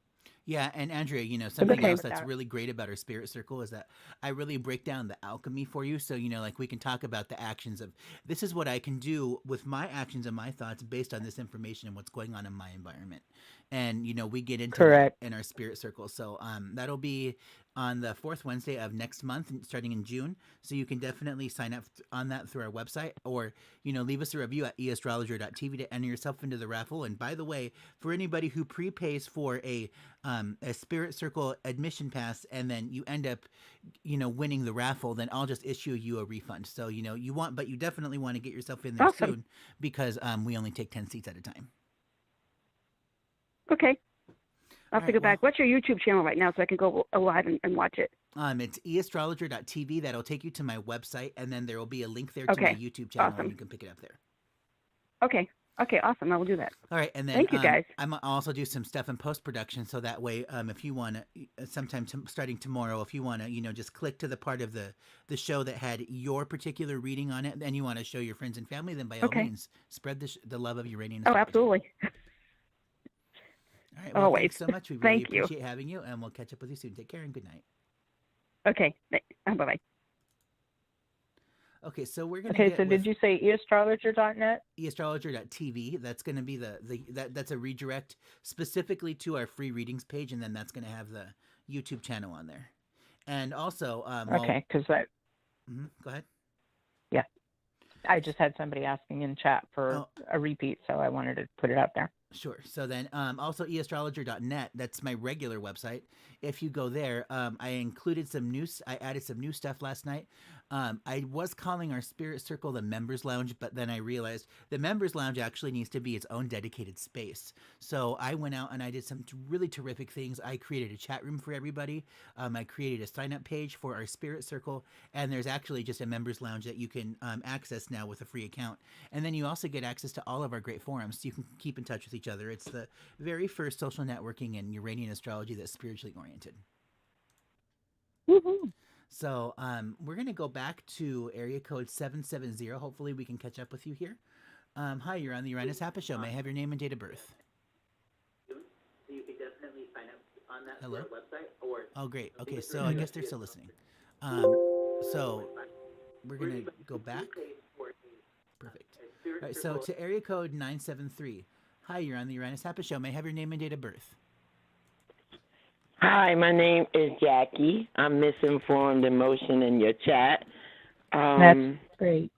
Yeah, and Andrea, you know, something else that's really great about our spirit circle is that I really break down the alchemy for you. So, you know, like we can talk about the actions of this is what I can do with my actions and my thoughts based on this information and what's going on in my environment. And, you know, we get into that in our spirit circle. So that'll be on the fourth Wednesday of next month, starting in June. So you can definitely sign up on that through our website, or, you know, leave us a review at eastrologer.tv to enter yourself into the raffle. And by the way, for anybody who prepays for a spirit circle admission pass and then you end up, you know, winning the raffle, then I'll just issue you a refund. So, you know, but you definitely want to get yourself in there soon, because we only take 10 seats at a time. Okay. I'll have to go back. What's your YouTube channel right now so I can go live and watch it? It's eastrologer.tv. That'll take you to my website, and then there will be a link there to my YouTube channel, and you can pick it up there. Okay. Okay, awesome. I will do that. All right, and then thank you, guys. I'll also do some stuff in post-production, so that way, if you want to, sometime starting tomorrow, if you want to, you know, just click to the part of the show that had your particular reading on it, and you want to show your friends and family, then by all means, spread the love of Uranian Astrology. Oh, absolutely. All right, well, always. Thanks so much. We really appreciate having you, and we'll catch up with you soon. Take care and good night. Okay. Bye-bye. Okay, so we're going to Okay, so did you say eastrologer.net? eastrologer.tv. That's going to be that's a redirect specifically to our free readings page, and then that's going to have the YouTube channel on there. And also... okay, because that... Go ahead. Yeah. I just had somebody asking in chat for a repeat, so I wanted to put it out there. Sure. So then also eastrologer.net, that's my regular website. If you go there, I included I added some new stuff last night. I was calling our spirit circle the members lounge, but then I realized the members lounge actually needs to be its own dedicated space. So I went out and I did some really terrific things. I created a chat room for everybody. I created a sign up page for our spirit circle, and there's actually just a members lounge that you can access now with a free account. And then you also get access to all of our great forums, so you can keep in touch with each other. It's the very first social networking in Uranian astrology that's spiritually oriented. Woohoo! So we're going to go back to area code 770. Hopefully we can catch up with you here. Hi, you're on the Uranus Happa Show. May I have your name and date of birth? So you can definitely sign up on that website. Oh, great. Okay, so I guess they're still listening. So we're going to go back. Perfect. All right, so to area code 973. Hi, you're on the Uranus Happa Show. May I have your name and date of birth? Hi, my name is Jackie. I'm misinformed emotion in your chat. That's great.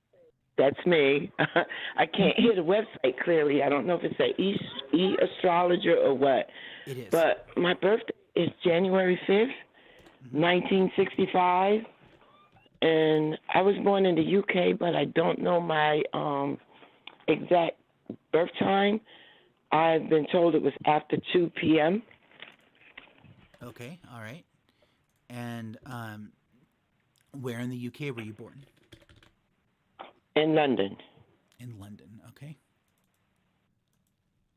That's me. I can't hear the website clearly. I don't know if it's a e-astrologer or what. It is. But my birthday is January 5th, 1965. And I was born in the UK, but I don't know my exact birth time. I've been told it was after 2 p.m. Okay, all right. And where in the UK were you born? In London. In London, okay.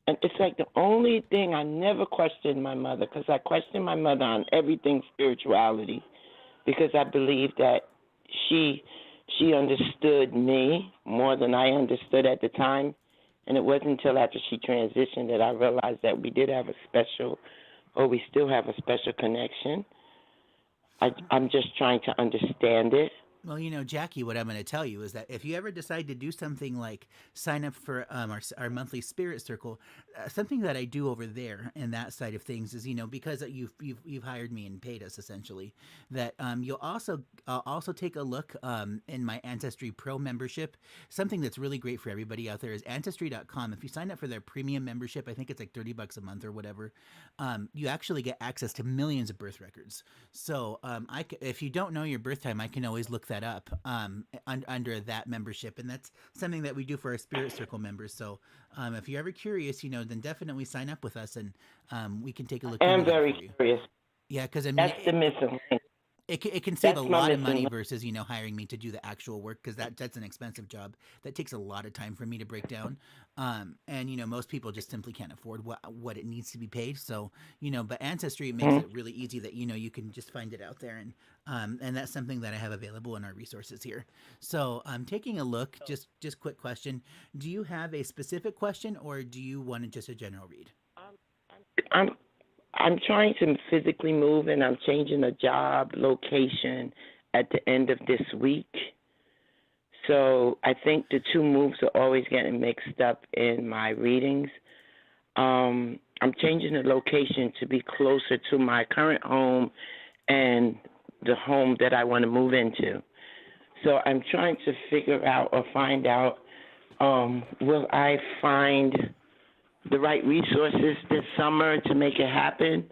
And it's like the only thing I never questioned my mother, because I questioned my mother on everything spirituality, because I believe that she understood me more than I understood at the time. And it wasn't until after she transitioned that I realized that we did have we still have a special connection. I'm just trying to understand it. Well, Jackie, what I'm going to tell you is that if you ever decide to do something like sign up for our monthly spirit circle, something that I do over there and that side of things is, because you've hired me and paid us essentially, that you'll also take a look in my Ancestry Pro membership. Something that's really great for everybody out there is Ancestry.com. If you sign up for their premium membership, I think it's like $30 a month or whatever. You actually get access to millions of birth records. So if you don't know your birth time, I can always look that up under that membership, and that's something that we do for our Spirit Circle members. So if you're ever curious, then definitely sign up with us, and we can take a look. I'm very curious. Yeah, because that's the missing link. It can save That's a lot of money link. versus hiring me to do the actual work, because that's an expensive job that takes a lot of time for me to break down, and most people just simply can't afford what it needs to be paid. So but Ancestry makes it really easy that you can just find it out there, and that's something that I have available in our resources here. So I'm taking a look. Just quick question: do you have a specific question, or do you want just a general read? I'm trying to physically move, and I'm changing a job location at the end of this week. So I think the two moves are always getting mixed up in my readings. I'm changing the location to be closer to my current home and the home that I want to move into. So I'm trying to figure out or find out, will I find the right resources this summer to make it happen?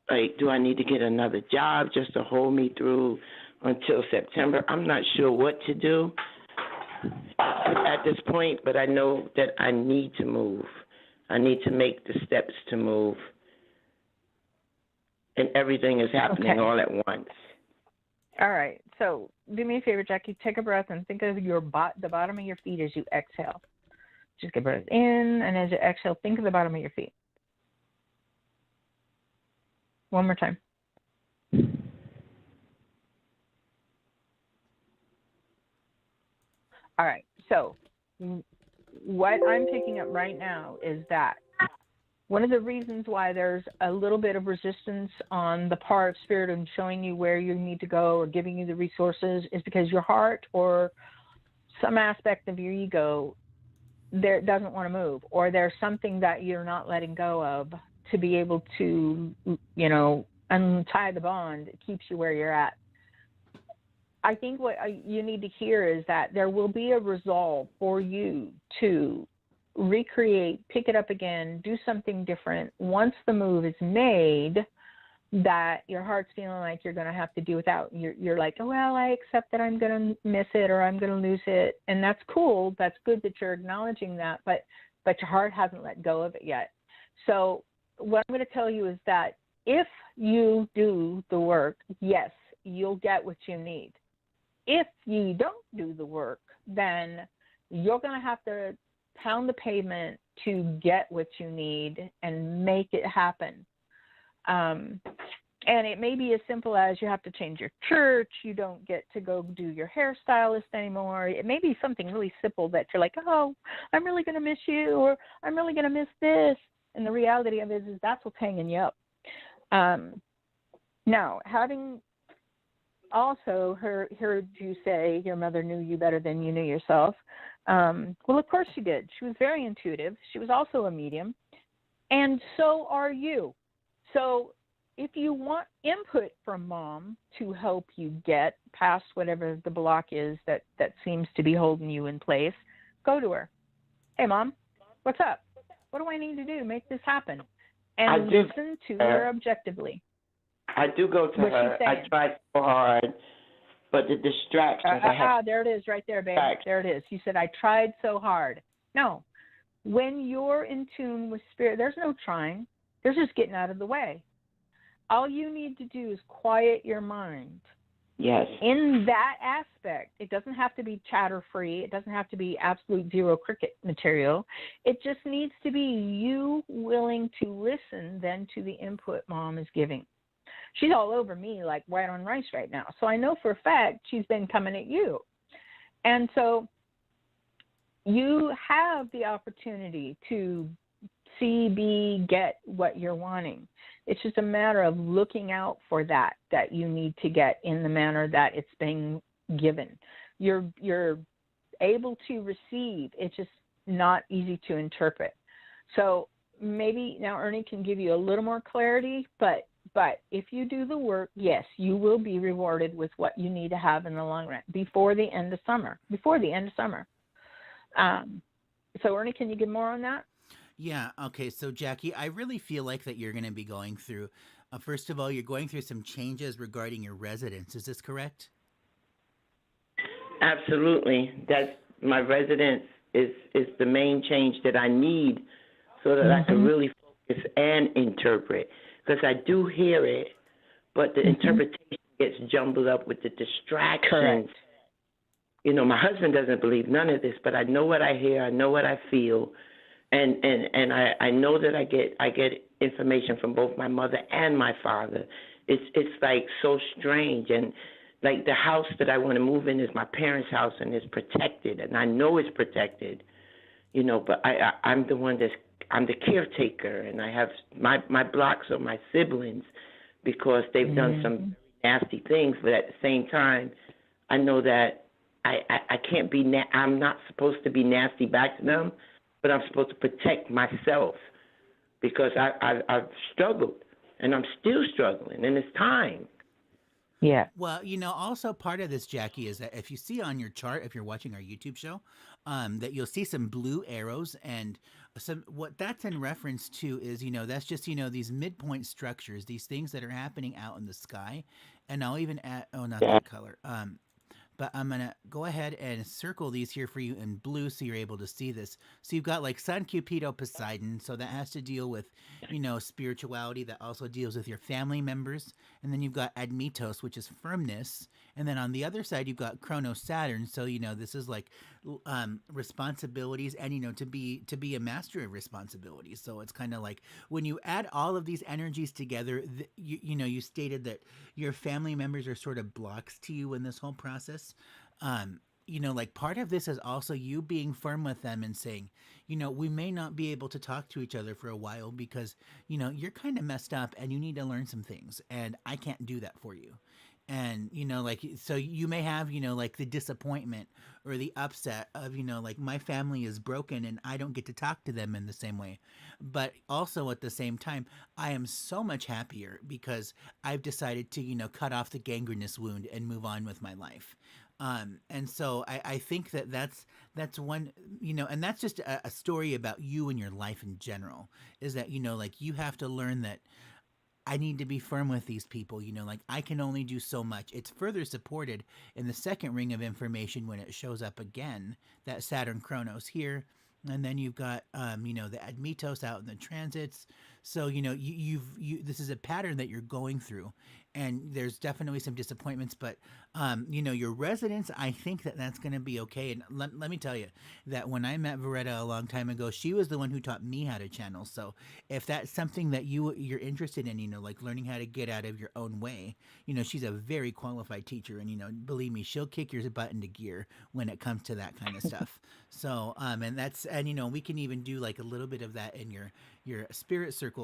Like, do I need to get another job just to hold me through until September? I'm not sure what to do at this point, but I know that I need to move. I need to make the steps to move. And everything is happening all at once. All right. So do me a favor, Jackie. Take a breath and think of the bottom of your feet as you exhale. Just get breath in, and as you exhale, think of the bottom of your feet. One more time. All right. So what I'm picking up right now is that one of the reasons why there's a little bit of resistance on the part of Spirit and showing you where you need to go or giving you the resources is because your heart or some aspect of your ego there doesn't want to move, or there's something that you're not letting go of to be able to, untie the bond. It keeps you where you're at. I think what you need to hear is that there will be a resolve for you to recreate, pick it up again, do something different once the move is made that your heart's feeling like you're going to have to do without. You're like, oh, well, I accept that I'm going to miss it or I'm going to lose it. And that's cool. That's good that you're acknowledging that, but your heart hasn't let go of it yet. So what I'm going to tell you is that if you do the work, yes, you'll get what you need. If you don't do the work, then you're going to have to pound the pavement to get what you need and make it happen. And it may be as simple as you have to change your church. You don't get to go do your hairstylist anymore. It may be something really simple that you're like, oh, I'm really going to miss you, or I'm really going to miss this. And the reality of it is that's what's hanging you up. Now, having also heard you say your mother knew you better than you knew yourself. Well, of course she did. She was very intuitive. She was also a medium. And so are you. So if you want input from Mom to help you get past whatever the block is that seems to be holding you in place, go to her. Hey, Mom, what's up? What do I need to do to make this happen? And listen to her objectively. I do go to her. I tried so hard, but the distractions. There it is right there, babe. There it is. You said, I tried so hard. No. When you're in tune with Spirit, there's no trying. There's just getting out of the way. All you need to do is quiet your mind. Yes. In that aspect, it doesn't have to be chatter-free. It doesn't have to be absolute zero cricket material. It just needs to be you willing to listen then to the input Mom is giving. She's all over me like white on rice right now. So I know for a fact she's been coming at you. And so you have the opportunity to see, be, get what you're wanting. It's just a matter of looking out for that you need to get in the manner that it's being given. You're able to receive. It's just not easy to interpret. So maybe now Ernie can give you a little more clarity, but if you do the work, yes, you will be rewarded with what you need to have in the long run before the end of summer. So Ernie, can you give more on that? Yeah. Okay. So Jackie, I really feel like that you're going to be going through. First of all, you're going through some changes regarding your residence. Is this correct? Absolutely. That's my residence is the main change that I need so that I can really focus and interpret. Because I do hear it, but the interpretation gets jumbled up with the distractions. Correct. You know, my husband doesn't believe none of this, but I know what I hear, I know what I feel, and I know that I get information from both my mother and my father. It's like so strange, and like the house that I want to move in is my parents' house, and it's protected, and I know it's protected, you know. But I'm the one I'm the caretaker, and I have my blocks are my siblings because they've done some nasty things. But at the same time, I know that I can't be. I'm not supposed to be nasty back to them, but I'm supposed to protect myself because I've struggled, and I'm still struggling, and it's time. Yeah. Well, you know, also part of this, Jackie, is that if you see on your chart, if you're watching our YouTube show, that you'll see some blue arrows, and what that's in reference to is, you know, that's just, you know, these midpoint structures, these things that are happening out in the sky, and I'll even add, not that color, but I'm going to go ahead and circle these here for you in blue so you're able to see this. So you've got like Sun, Cupido, Poseidon. So that has to deal with, you know, spirituality. That also deals with your family members. And then you've got Admetos, which is firmness. And then on the other side, you've got Chronos, Saturn. So, you know, this is like responsibilities and, you know, to be a master of responsibilities. So it's kind of like when you add all of these energies together, you know, you stated that your family members are sort of blocks to you in this whole process. You know, like part of this is also you being firm with them and saying, you know, we may not be able to talk to each other for a while because, you know, you're kind of messed up and you need to learn some things and I can't do that for you. And, you know, like, so you may have, you know, like the disappointment or the upset of, you know, like my family is broken and I don't get to talk to them in the same way. But also at the same time, I am so much happier because I've decided to, you know, cut off the gangrenous wound and move on with my life. And so I think that's one, you know, and that's just a story about you and your life in general, is that, you know, like you have to learn that I need to be firm with these people, you know, like I can only do so much. It's further supported in the second ring of information when it shows up again, that Saturn Chronos here. And then you've got, you know, the Admetos out in the transits. So, you know, this is a pattern that you're going through, and there's definitely some disappointments, but, you know, your residence, I think that's going to be okay. And let me tell you that when I met Veretta a long time ago, she was the one who taught me how to channel. So if that's something that you're interested in, you know, like learning how to get out of your own way, you know, she's a very qualified teacher, and, you know, believe me, she'll kick your butt into gear when it comes to that kind of stuff. So, and you know, we can even do like a little bit of that in your spirit circle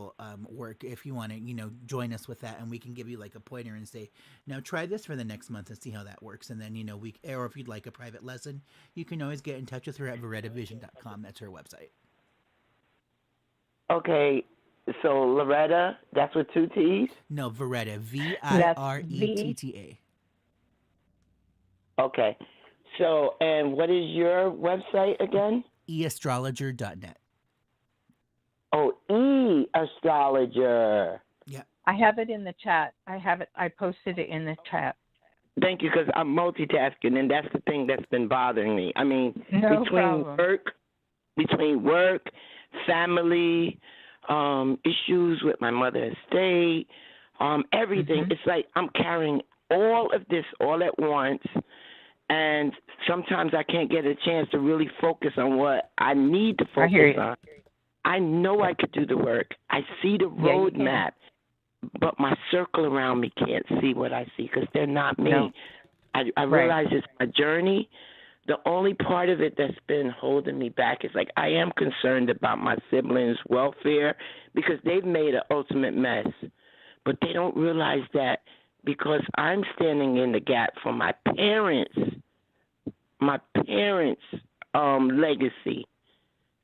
work if you want to, you know, join us with that, and we can give you like a pointer and say, now try this for the next month and see how that works. And then, you know, or if you'd like a private lesson, you can always get in touch with her at verettavision.com. That's her website. Okay, so Loretta, that's with two T's? No, Veretta, Viretta. Okay, so, and what is your website again? eastrologer.net. Oh, E-Astrologer. Yeah. I have it in the chat. I posted it in the chat. Thank you, because I'm multitasking, and that's the thing that's been bothering me. I mean, No problem. between work, family, issues with my mother's estate, everything. It's like I'm carrying all of this all at once, and sometimes I can't get a chance to really focus on what I need to focus on. I know I could do the work. I see the roadmap, but my circle around me can't see what I see because they're not me. No. I realize it's my journey. The only part of it that's been holding me back is like I am concerned about my siblings' welfare because they've made an ultimate mess, but they don't realize that because I'm standing in the gap for my parents' legacy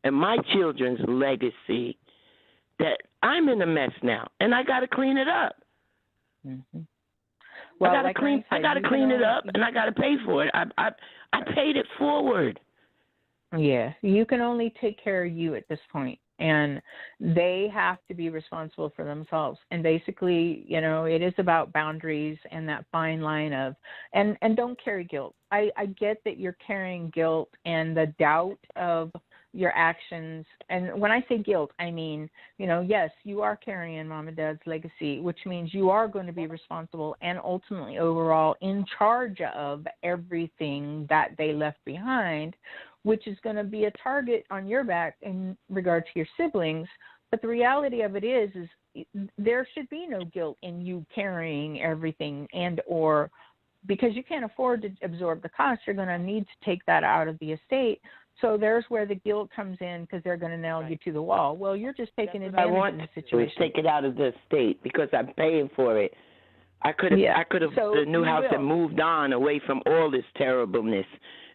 and my children's legacy, that I'm in a mess now, and I got to clean it up. Mm-hmm. Well, I got to clean it up, and I got to pay for it. I paid it forward. Yeah, you can only take care of you at this point, and they have to be responsible for themselves. And basically, it is about boundaries and that fine line of, and don't carry guilt. I get that you're carrying guilt and the doubt of your actions. And when I say guilt, I mean, yes, you are carrying mom and dad's legacy, which means you are going to be responsible and ultimately overall in charge of everything that they left behind, which is going to be a target on your back in regard to your siblings. But the reality of it is there should be no guilt in you carrying everything, and or because you can't afford to absorb the cost, you're going to need to take that out of the estate. So there's where the guilt comes in, because they're going to nail you to the wall. Well, you're just taking advantage of the situation. Take it out of the estate because I'm paying for it. I could have the new house and moved on away from all this terribleness,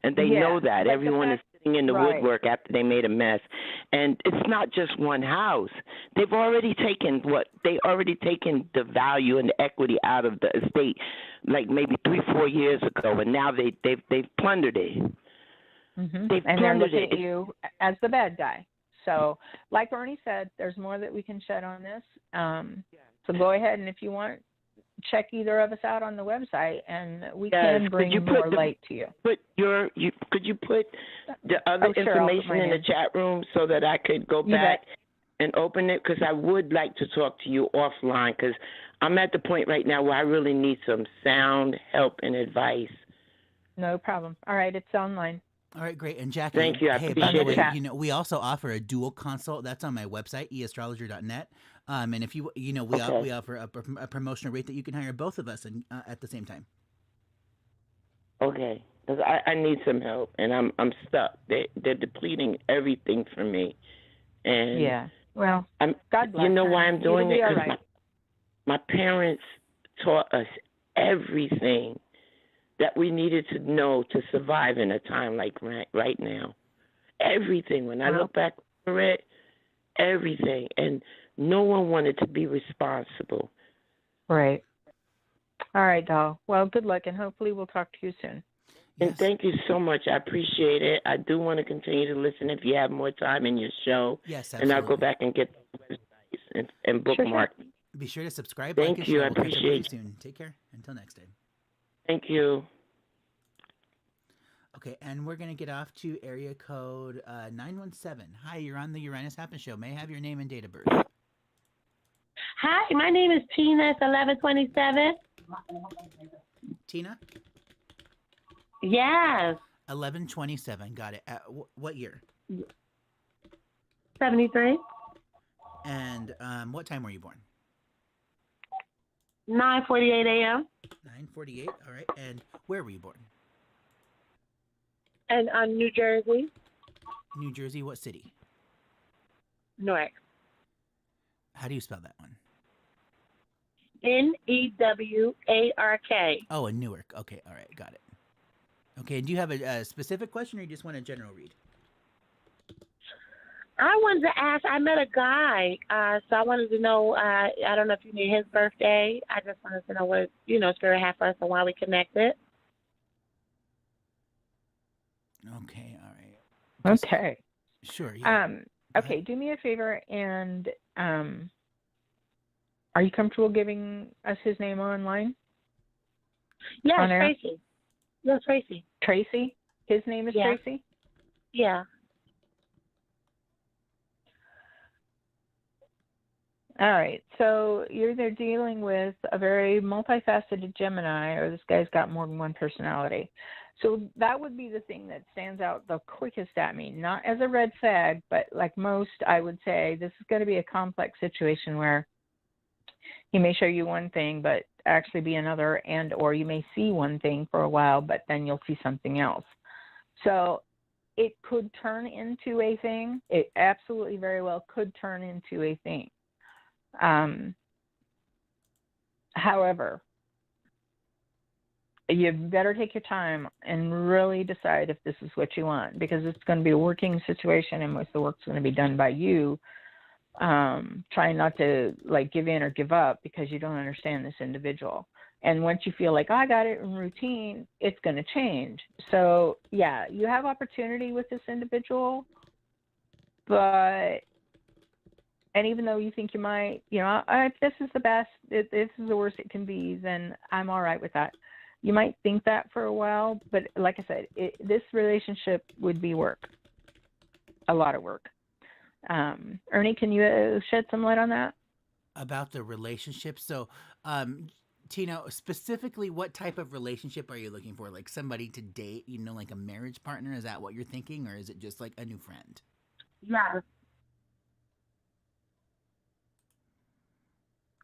and they know that. Everyone is sitting in the woodwork after they made a mess, and it's not just one house. They've already taken the value and the equity out of the estate, like maybe 3-4 years ago, and now they've plundered it. Mm-hmm. And they're looking at you as the bad guy. So, like Ernie said, there's more that we can shed on this. So go ahead, and if you want, check either of us out on the website, and we can bring more light to you. Could you put the other information in the chat room so that I could go back and open it? Because I would like to talk to you offline, because I'm at the point right now where I really need some sound help and advice. No problem. All right, it's online. All right, great. And Jackie, thank you. I appreciate it. We also offer a dual consult. That's on my website, eastrologer.net. And if we offer a promotional rate that you can hire both of us at the same time. Okay, because I need some help, and I'm stuck. They're depleting everything from me, and well, God bless. You know why I'm doing it? Because my parents taught us everything that we needed to know to survive in a time like right now. Everything. When I look back over it, everything. And no one wanted to be responsible. Right. All right, doll. Well, good luck, and hopefully we'll talk to you soon. And thank you so much. I appreciate it. I do want to continue to listen if you have more time in your show. Yes, absolutely. And I'll go back and get the websites and bookmark. Sure. Be sure to subscribe. Thank you. I appreciate it. Soon. Take care. Until next time. Thank you. Okay, and we're going to get off to area code 917. Hi, you're on the Uranus Happen Show. May I have your name and date of birth? Hi, my name is Tina. It's 1127. Tina? Yes. 1127. Got it. What year? 73. And what time were you born? 9:48 a.m. 9:48. All right. And where were you born? And New Jersey. New Jersey. What city? Newark. How do you spell that one? Newark. Oh, in Newark. Okay. All right. Got it. Okay. And do you have a specific question, or you just want a general read? I wanted to ask. I met a guy, so I wanted to know. I don't know if you knew his birthday. I just wanted to know what Spirit had for us and why we connected. Okay. All right. Okay. Sure. Yeah. Okay. Do me a favor, and are you comfortable giving us his name online? Yes, Tracy. Yes, Tracy. Tracy? His name is Tracy? Yeah. All right. So you're either dealing with a very multifaceted Gemini, or this guy's got more than one personality. So that would be the thing that stands out the quickest at me, not as a red flag, but like most, I would say this is going to be a complex situation where he may show you one thing, but actually be another, and or you may see one thing for a while, but then you'll see something else. So it could turn into a thing. It absolutely very well could turn into a thing. However, you better take your time and really decide if this is what you want, because it's going to be a working situation in which the work's going to be done by you. Trying not to like give in or give up because you don't understand this individual. And once you feel like, oh, I got it in routine, it's going to change. So yeah, you have opportunity with this individual, but, and even though you think you might, if this is the best, if this is the worst it can be, then I'm all right with that. You might think that for a while, but like I said, this relationship would be work, a lot of work. Ernie, can you shed some light on that? About the relationship. So, Tino, specifically, what type of relationship are you looking for? Like somebody to date, like a marriage partner? Is that what you're thinking? Or is it just like a new friend? Yeah.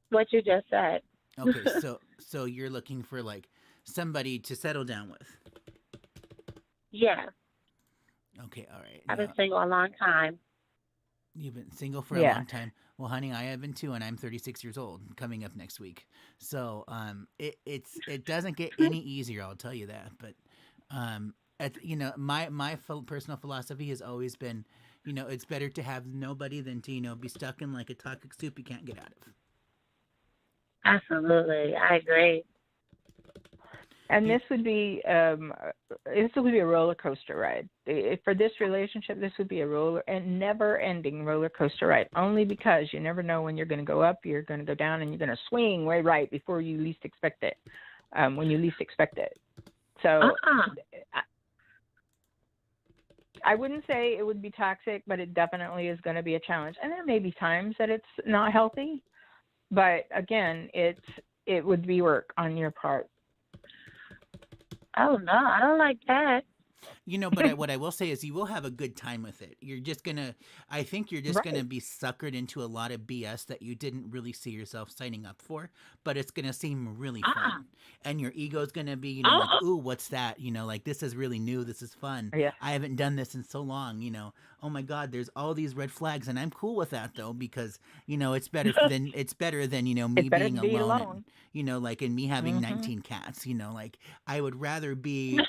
What you just said. Okay, so you're looking for like somebody to settle down with. Yeah. Okay, all right. I've been single a long time. You've been single for a long time. Well, honey, I have been too, and I'm 36 years old, coming up next week. So, it doesn't get any easier, I'll tell you that. But, my personal philosophy has always been, it's better to have nobody than to, be stuck in like a toxic soup you can't get out of. Absolutely, I agree. And this would be a roller coaster ride. For this relationship, this would be a never-ending roller coaster ride. Only because you never know when you're going to go up, you're going to go down, and you're going to swing way right before you least expect it. When you least expect it. So I wouldn't say it would be toxic, but it definitely is going to be a challenge. And there may be times that it's not healthy, but again, it would be work on your part. Oh no, I don't like that. But what I will say is you will have a good time with it. I think you're just going to be suckered into a lot of BS that you didn't really see yourself signing up for, but it's going to seem really fun. And your ego's going to be, like, ooh, what's that? Like, this is really new. This is fun. Yeah. I haven't done this in so long, Oh my God, there's all these red flags. And I'm cool with that though, because, it's better than, me being alone. And, like, and me having 19 cats, like I would rather be,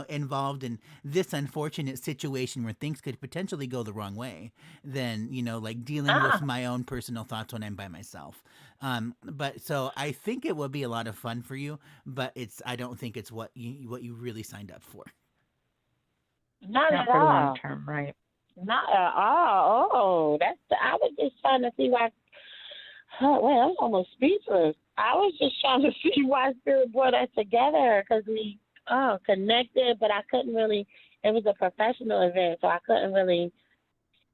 involved in this unfortunate situation where things could potentially go the wrong way than, like dealing with my own personal thoughts when I'm by myself. But so I think it would be a lot of fun for you, but I don't think it's what you really signed up for. Not at for the all. long term, right? Not at all. Oh, I was just trying to see why. I'm almost speechless. I was just trying to see why Spirit brought us together, because we connected, but I couldn't really. It was a professional event, so I couldn't really,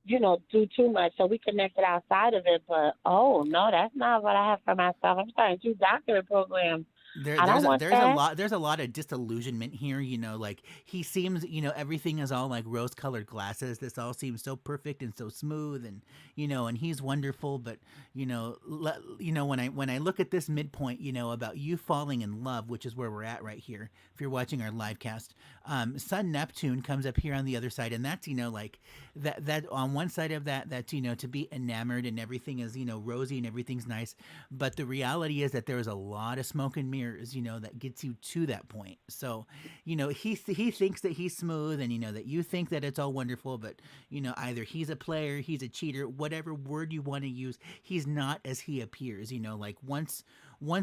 do too much. So we connected outside of it, but no, that's not what I have for myself. I'm starting 2 doctorate programs. There's a lot of disillusionment here, like he seems, everything is all like rose-colored glasses. This all seems so perfect and so smooth, and and he's wonderful, but when I look at this midpoint, about you falling in love, which is where we're at right here. If you're watching our live cast, Sun Neptune comes up here on the other side, and that's like that on one side of that to be enamored and everything is rosy and everything's nice, but the reality is that there is a lot of smoke and mirrors, that gets you to that point. So, he thinks that he's smooth, and that you think that it's all wonderful, but either he's a player, he's a cheater, whatever word you want to use, he's not as he appears. Like once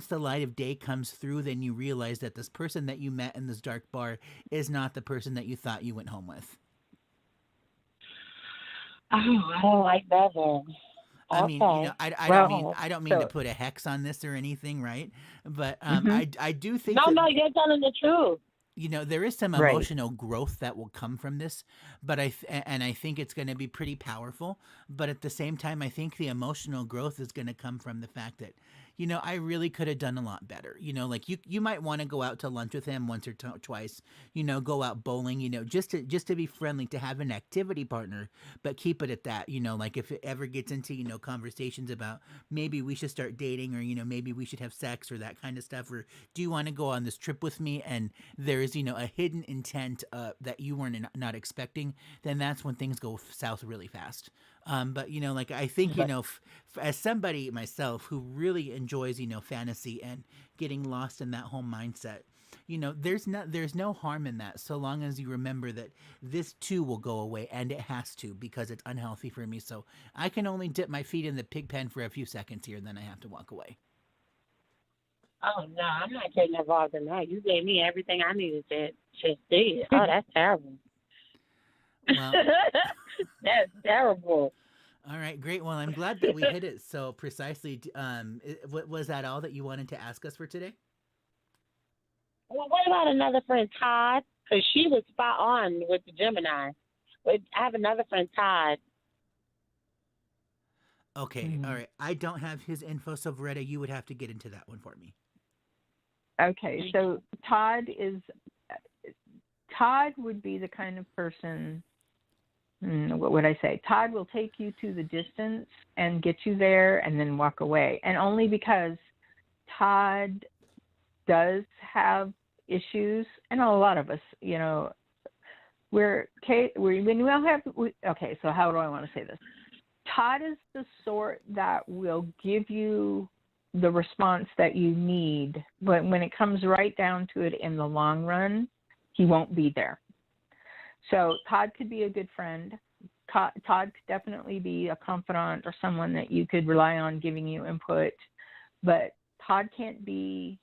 the light of day comes through, then you realize that this person that you met in this dark bar is not the person that you thought you went home with. Oh, I don't like that then. I mean, I don't mean to put a hex on this or anything, right? But I do think no, you're telling the truth. There is some emotional growth that will come from this, but I think it's going to be pretty powerful. But at the same time, I think the emotional growth is going to come from the fact that, I really could have done a lot better. Like you might want to go out to lunch with him once or twice, go out bowling, just to be friendly, to have an activity partner, but keep it at that. Like if it ever gets into, conversations about maybe we should start dating, or, maybe we should have sex or that kind of stuff, or do you want to go on this trip with me? And there's, a hidden intent that you weren't not expecting, then that's when things go south really fast. But, like I think, as somebody myself who really enjoys, fantasy and getting lost in that whole mindset, there's no harm in that, so long as you remember that this too will go away, and it has to, because it's unhealthy for me. So I can only dip my feet in the pig pen for a few seconds here, then I have to walk away. Oh no, I'm not getting involved in that. You gave me everything I needed to see. Oh, that's terrible. Well, That's terrible. all right, great. Well, I'm glad that we hit it so precisely. Was that all that you wanted to ask us for today? Well, what about another friend, Todd? Because she was spot on with the Gemini. But I have another friend, Todd. Okay, all right. I don't have his info, so Veretta, you would have to get into that one for me. Okay, so Todd would be the kind of person, what would I say? Todd will take you to the distance and get you there and then walk away. And only because Todd does have issues, and a lot of us, okay, so how do I want to say this? Todd is the sort that will give you the response that you need, but when it comes right down to it in the long run, he won't be there. So Todd could be a good friend. Todd could definitely be a confidant or someone that you could rely on giving you input, but Todd can't be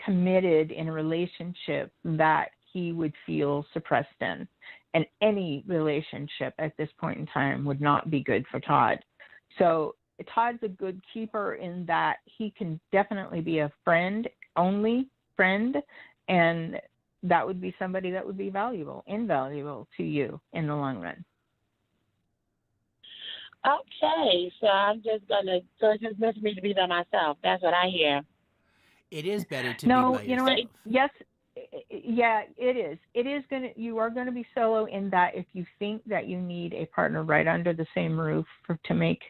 committed in a relationship that he would feel suppressed in. And any relationship at this point in time would not be good for Todd. So Todd's a good keeper in that he can definitely be a friend, only friend, and that would be somebody that would be invaluable to you in the long run. Okay, so so it's just meant for me to be by myself. That's what I hear. It is better to be by yourself. You know what? Yes, yeah, it is. You are going to be solo in that if you think that you need a partner right under the same roof to make,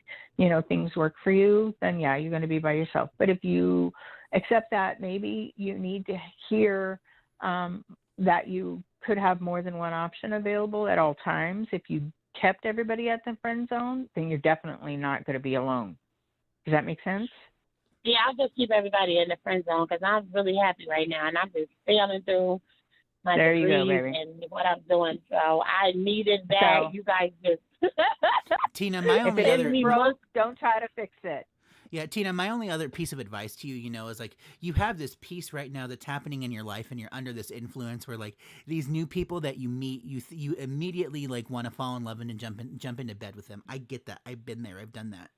things work for you, then yeah, you're going to be by yourself. But if you accept that maybe you need to hear that you could have more than one option available at all times, if you kept everybody at the friend zone, then you're definitely not going to be alone. Does that make sense? Yeah, I'll just keep everybody in the friend zone because I'm really happy right now, and I'm just sailing through my degrees and what I'm doing. So I needed that. So, you guys just Tina, my only if it other isn't broke, don't try to fix it. Yeah, Tina, my only other piece of advice to you, is like you have this piece right now that's happening in your life, and you're under this influence where like these new people that you meet, you immediately like want to fall in love and jump into bed with them. I get that. I've been there. I've done that.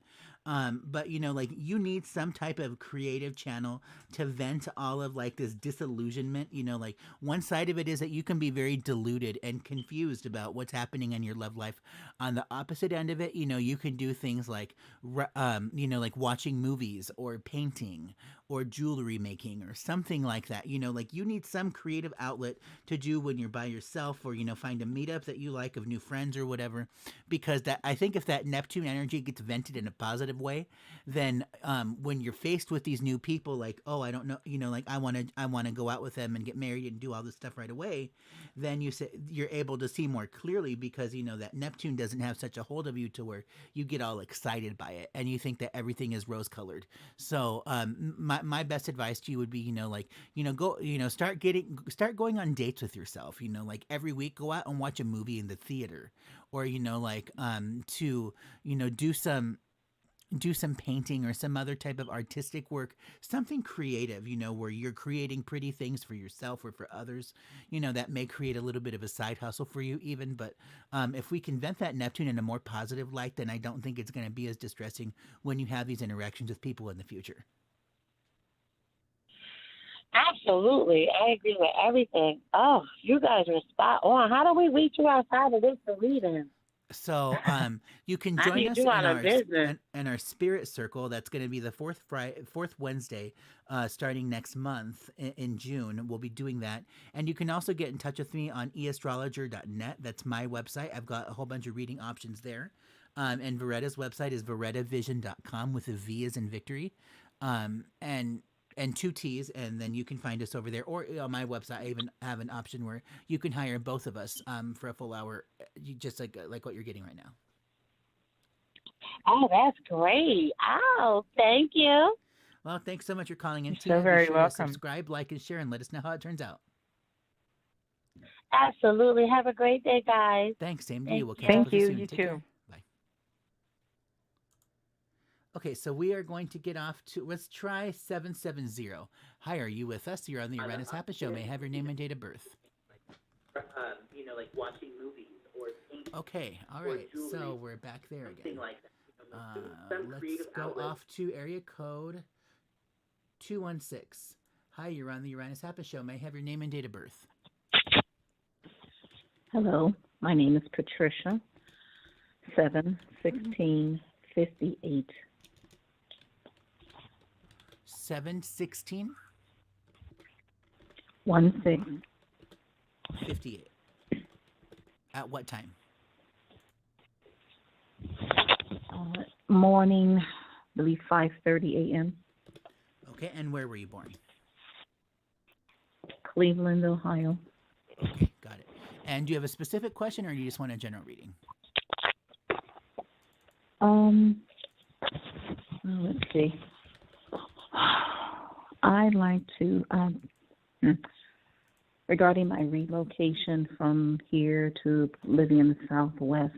But like you need some type of creative channel to vent all of like this disillusionment. Like one side of it is that you can be very deluded and confused about what's happening in your love life. On the opposite end of it, you can do things like, like watching movies or painting or jewelry making or something like that. Like you need some creative outlet to do when you're by yourself, or find a meetup that you like of new friends or whatever, because I think if that Neptune energy gets vented in a positive way, then when you're faced with these new people, like, oh, I don't know, like I want to go out with them and get married and do all this stuff right away, then you're able to see more clearly, because that Neptune doesn't have such a hold of you to where you get all excited by it and you think that everything is rose colored. So my best advice to you would be, start going on dates with yourself, like every week go out and watch a movie in the theater, or do some painting or some other type of artistic work, something creative, where you're creating pretty things for yourself or for others, that may create a little bit of a side hustle for you even. But if we can vent that Neptune in a more positive light, then I don't think it's going to be as distressing when you have these interactions with people in the future. Absolutely. I agree with everything. Oh, you guys are spot on. How do we reach you outside of this for reading? So you can join us in our spirit circle. That's going to be the fourth Wednesday, starting next month in June. We'll be doing that. And you can also get in touch with me on eastrologer.net. That's my website. I've got a whole bunch of reading options there. And Veretta's website is verettavision.com with a V as in victory. And 2 T's, and then you can find us over there. Or on my website, I even have an option where you can hire both of us for a full hour, just like what you're getting right now. Oh, that's great. Oh, thank you. Well, thanks so much for calling in, You're Tina. so very Be sure welcome. to subscribe, like, and share, and let us know how it turns out. Absolutely. Have a great day, guys. Thanks. Same to Thank you. We'll catch you. up Thank with you you. soon. You Take too. care. Bye. Okay, so we are going to get off to, let's try 770. Hi, are you with us? You're on the Uranus Happy Show. May I have your name and date of birth? Like watching movies or painting. Okay, all Or right. jewelry, So we're back there something again. like that. Some Let's creative go outlet. off to area code 216. Hi, you're on the Uranus Happy Show. May I have your name and date of birth? Hello, my name is Patricia. 7/16/58. 7/16/58. 16. At what time? Morning, I believe 5:30 a.m. Okay, and where were you born? Cleveland, Ohio. Okay, got it. And do you have a specific question, or do you just want a general reading? Let's see. I'd like to, regarding my relocation from here to living in the Southwest,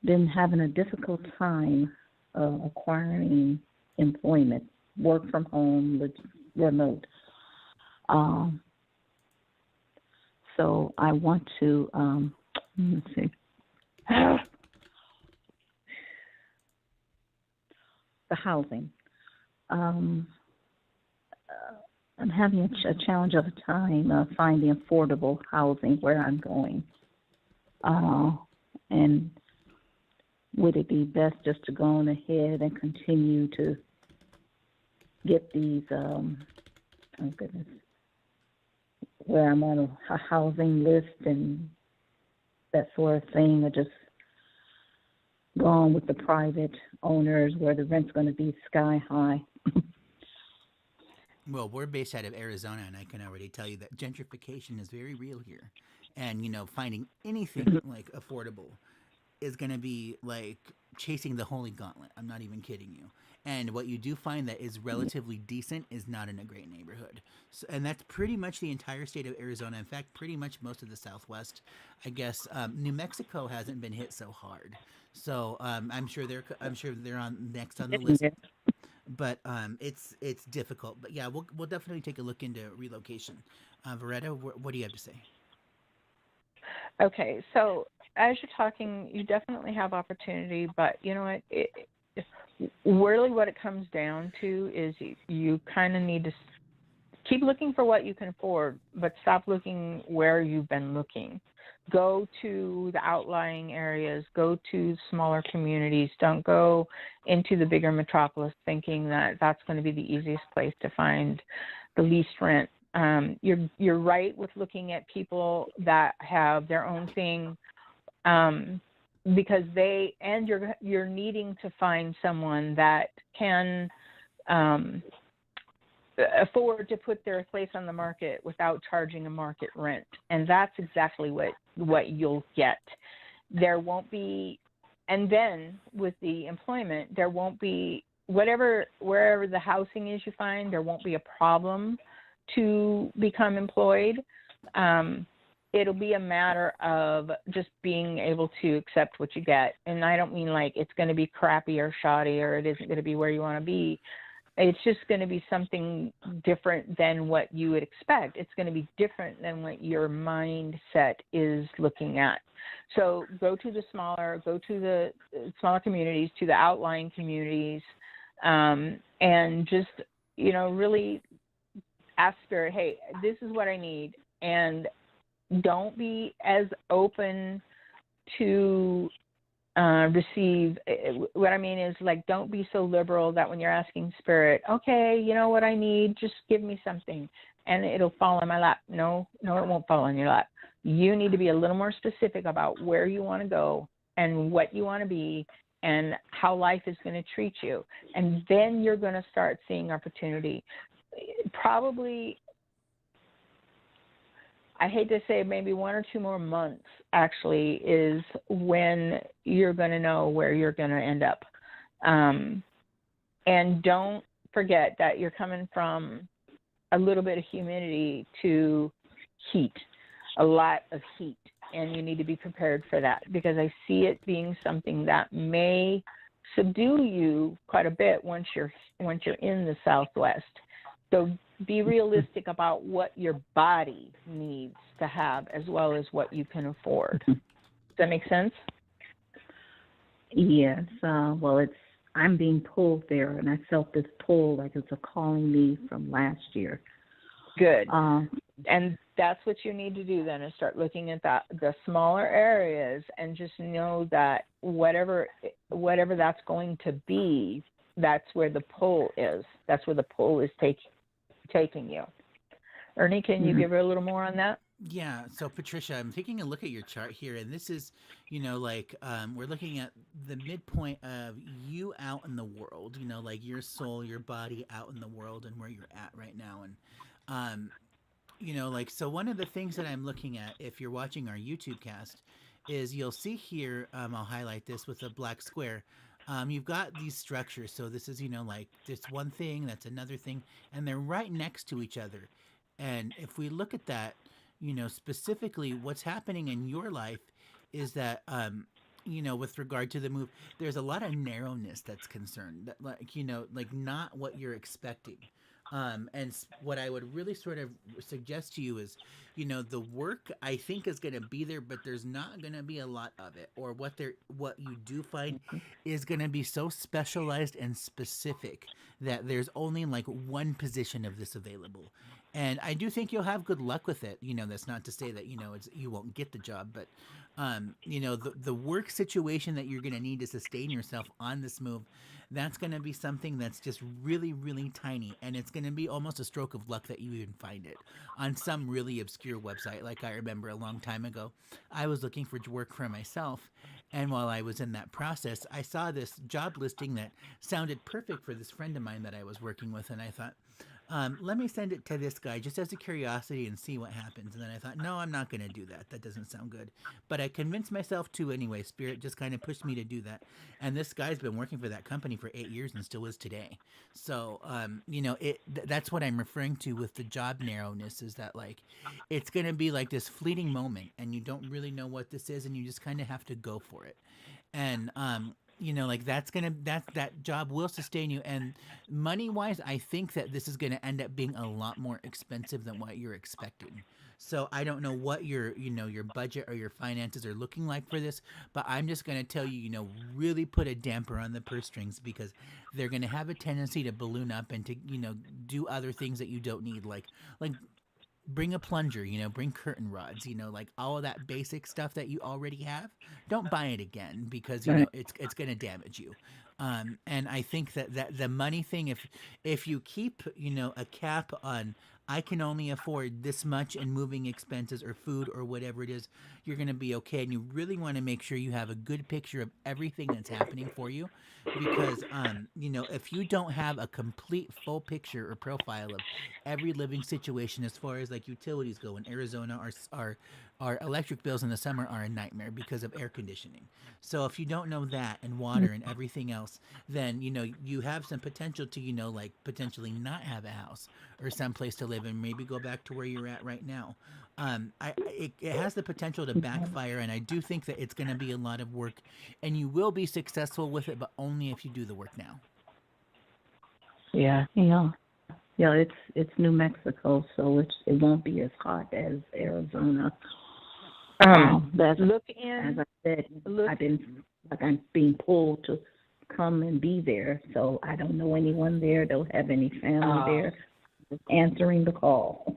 been having a difficult time acquiring employment, work from home, remote. So I want to, let's see. The housing. I'm having a challenge of a time finding affordable housing where I'm going. And would it be best just to go on ahead and continue to get these, oh goodness, where I'm on a housing list and that sort of thing, or just go on with the private owners where the rent's going to be sky high? Well, we're based out of Arizona, and I can already tell you that gentrification is very real here. And, finding anything like affordable is going to be like chasing the holy gauntlet. I'm not even kidding you. And what you do find that is relatively decent is not in a great neighborhood. So, and that's pretty much the entire state of Arizona. In fact, pretty much most of the Southwest. I guess New Mexico hasn't been hit so hard. So I'm sure they're on next on the list. But it's difficult. But yeah, we'll definitely take a look into relocation. Veretta, what do you have to say? Okay, so as you're talking, you definitely have opportunity, but you know what? Really what it comes down to is you kind of need to keep looking for what you can afford, but stop looking where you've been looking. Go to the outlying areas, go to smaller communities. Don't go into the bigger metropolis thinking that that's going to be the easiest place to find the least rent. You're right with looking at people that have their own thing, because you're needing to find someone that can afford to put their place on the market without charging a market rent, and that's exactly what you'll get. There won't be, and then with the employment, there won't be wherever the housing is you find, there won't be a problem to become employed. It'll be a matter of just being able to accept what you get. And I don't mean like it's going to be crappy or shoddy or it isn't going to be where you want to be. It's just going to be something different than what you would expect. It's going to be different than what your mindset is looking at. So go to the smaller communities, to the outlying communities, and just, really ask Spirit, hey, this is what I need. And don't be as open to receive. What I mean is, like, don't be so liberal that when you're asking Spirit, okay, you know what I need, just give me something and it'll fall in my lap. No, it won't fall in your lap. You need to be a little more specific about where you want to go and what you want to be and how life is going to treat you. And then you're going to start seeing opportunity. Probably, I hate to say, maybe 1 or 2 more months actually is when you're going to know where you're going to end up. And don't forget that you're coming from a little bit of humidity to heat, a lot of heat, and you need to be prepared for that, because I see it being something that may subdue you quite a bit once you're in the Southwest. So be realistic about what your body needs to have as well as what you can afford. Does that make sense? Yes. Well, I'm being pulled there, and I felt this pull like it's calling me from last year. Good. And that's what you need to do then, is start looking at the smaller areas, and just know that whatever that's going to be, that's where the pull is. That's where the pull is taking you. Ernie, can you give her a little more on that? Yeah. So Patricia, I'm taking a look at your chart here, and this is, we're looking at the midpoint of you out in the world, like your soul, your body out in the world, and where you're at right now. And, so one of the things that I'm looking at, if you're watching our YouTube cast, is you'll see here, I'll highlight this with a black square. You've got these structures. So this is, this one thing, that's another thing, and they're right next to each other. And if we look at that, specifically what's happening in your life is that, with regard to the move, there's a lot of narrowness that's concerned, that, not what you're expecting. And what I would really sort of suggest to you is, the work I think is going to be there, but there's not going to be a lot of it. Or what you do find is going to be so specialized and specific that there's only like one position of this available. And I do think you'll have good luck with it. That's not to say that, you won't get the job, but, the work situation that you're going to need to sustain yourself on this move, that's going to be something that's just really, really tiny. And it's going to be almost a stroke of luck that you even find it on some really obscure website. Like I remember a long time ago, I was looking for work for myself. And while I was in that process, I saw this job listing that sounded perfect for this friend of mine that I was working with. And I thought, let me send it to this guy just as a curiosity and see what happens. And then I thought, no, I'm not going to do that. That doesn't sound good. But I convinced myself to anyway. Spirit just kind of pushed me to do that. And this guy's been working for that company for 8 years and still is today. So, that's what I'm referring to with the job narrowness, is that it's going to be like this fleeting moment and you don't really know what this is and you just kind of have to go for it. And, that job will sustain you. And money wise, I think that this is going to end up being a lot more expensive than what you're expecting. So I don't know what your budget or your finances are looking like for this, but I'm just going to tell you, really put a damper on the purse strings, because they're going to have a tendency to balloon up and to, do other things that you don't need. Like bring a plunger, bring curtain rods, all of that basic stuff that you already have. Don't buy it again, because, it's going to damage you. And I think that the money thing, if you keep, a cap on, I can only afford this much in moving expenses or food or whatever it is, you're going to be okay. And you really want to make sure you have a good picture of everything that's happening for you, because, if you don't have a complete full picture or profile of every living situation, as far as like utilities go in Arizona, our electric bills in the summer are a nightmare because of air conditioning. So if you don't know that, and water and everything else, then, you have some potential to, potentially not have a house or someplace to live and maybe go back to where you're at right now. It has the potential to backfire, and I do think that it's going to be a lot of work, and you will be successful with it, but only if you do the work now. Yeah. It's New Mexico, so it won't be as hot as Arizona. That's, as I said, I'm being pulled to come and be there, so I don't know anyone there. Don't have any family there. Just answering the call.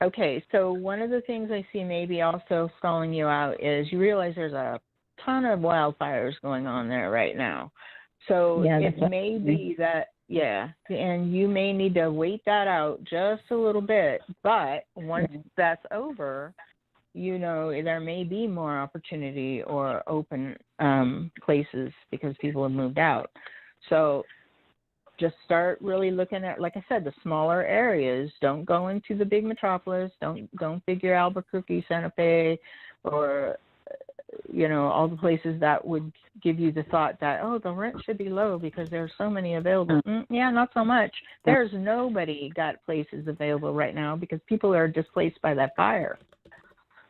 Okay, so one of the things I see maybe also stalling you out is you realize there's a ton of wildfires going on there right now. So it may be that, and you may need to wait that out just a little bit. But once that's over, there may be more opportunity or open places because people have moved out. So just start really looking at, like I said, the smaller areas. Don't go into the big metropolis. Don't figure Albuquerque, Santa Fe, or all the places that would give you the thought that, oh, the rent should be low because there's so many available. Yeah, not so much. There's nobody got places available right now because people are displaced by that fire.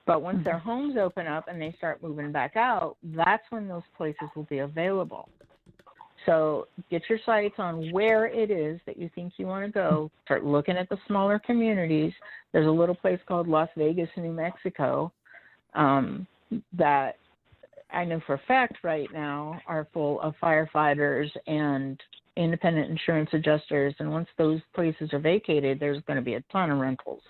But once their homes open up and they start moving back out, that's when those places will be available. So get your sights on where it is that you think you want to go. Start looking at the smaller communities. There's a little place called Las Vegas, New Mexico, that I know for a fact right now are full of firefighters and independent insurance adjusters. And once those places are vacated, there's going to be a ton of rentals.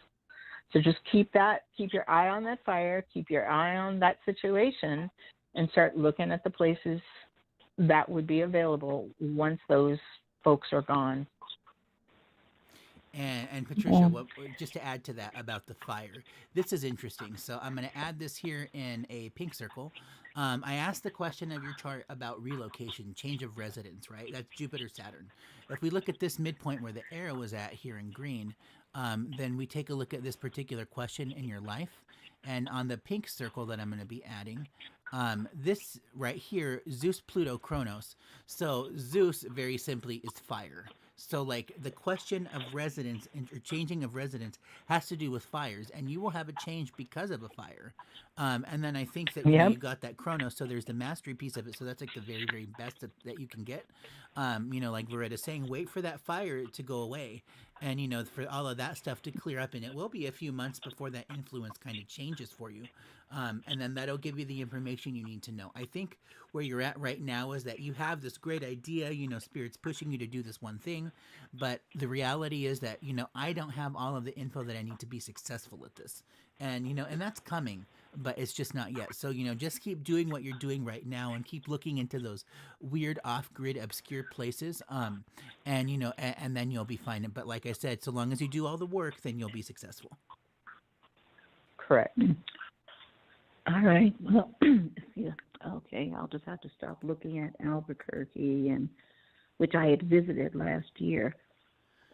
So just keep your eye on that fire, keep your eye on that situation, and start looking at the places that would be available once those folks are gone. And Patricia, just to add to that about the fire, this is interesting. So I'm going to add this here in a pink circle. I asked the question of your chart about relocation, change of residence, right? That's Jupiter, Saturn. If we look at this midpoint where the arrow is at here in green, then we take a look at this particular question in your life. And on the pink circle that I'm going to be adding, this right here, Zeus, Pluto, Kronos. So Zeus, very simply, is fire. So like the question of residence or changing of residence has to do with fires, and you will have a change because of a fire. And then I think that you got that Kronos, so there's the mastery piece of it. So that's like the very, very best that you can get. Like Loretta's saying, wait for that fire to go away, and for all of that stuff to clear up. And it will be a few months before that influence kind of changes for you. And then that'll give you the information you need to know. I think where you're at right now is that you have this great idea, Spirit's pushing you to do this one thing, but the reality is that, I don't have all of the info that I need to be successful at this. And, and that's coming, but it's just not yet. So, just keep doing what you're doing right now and keep looking into those weird off-grid obscure places. And then you'll be fine. But like I said, so long as you do all the work, then you'll be successful. Correct. All right. Well, yeah. Okay. I'll just have to start looking at Albuquerque, which I had visited last year,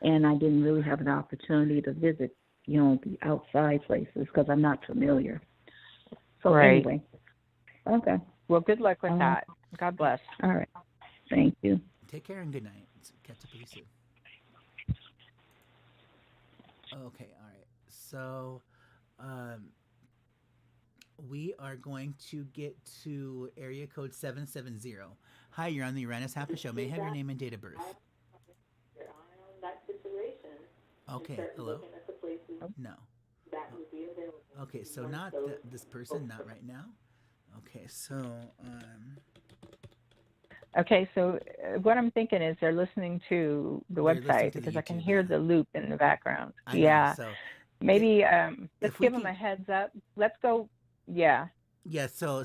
and I didn't really have an opportunity to visit, the outside places because I'm not familiar. So anyway. Okay. Well, good luck with that. God bless. All right. Thank you. Take care and good night. Catch up with you soon. Okay. All right. So, we are going to get to area code 770. Hi, you're on the Uranus Happy Show. May I have your name and date of birth? Your eye on that situation. Okay, hello? No. That would be available. Okay, so not this person, not right now. Okay, so... Okay, so what I'm thinking is they're listening to the website because I can hear the loop in the background. So maybe let's give them a heads up. Let's go. Yeah. Yeah, so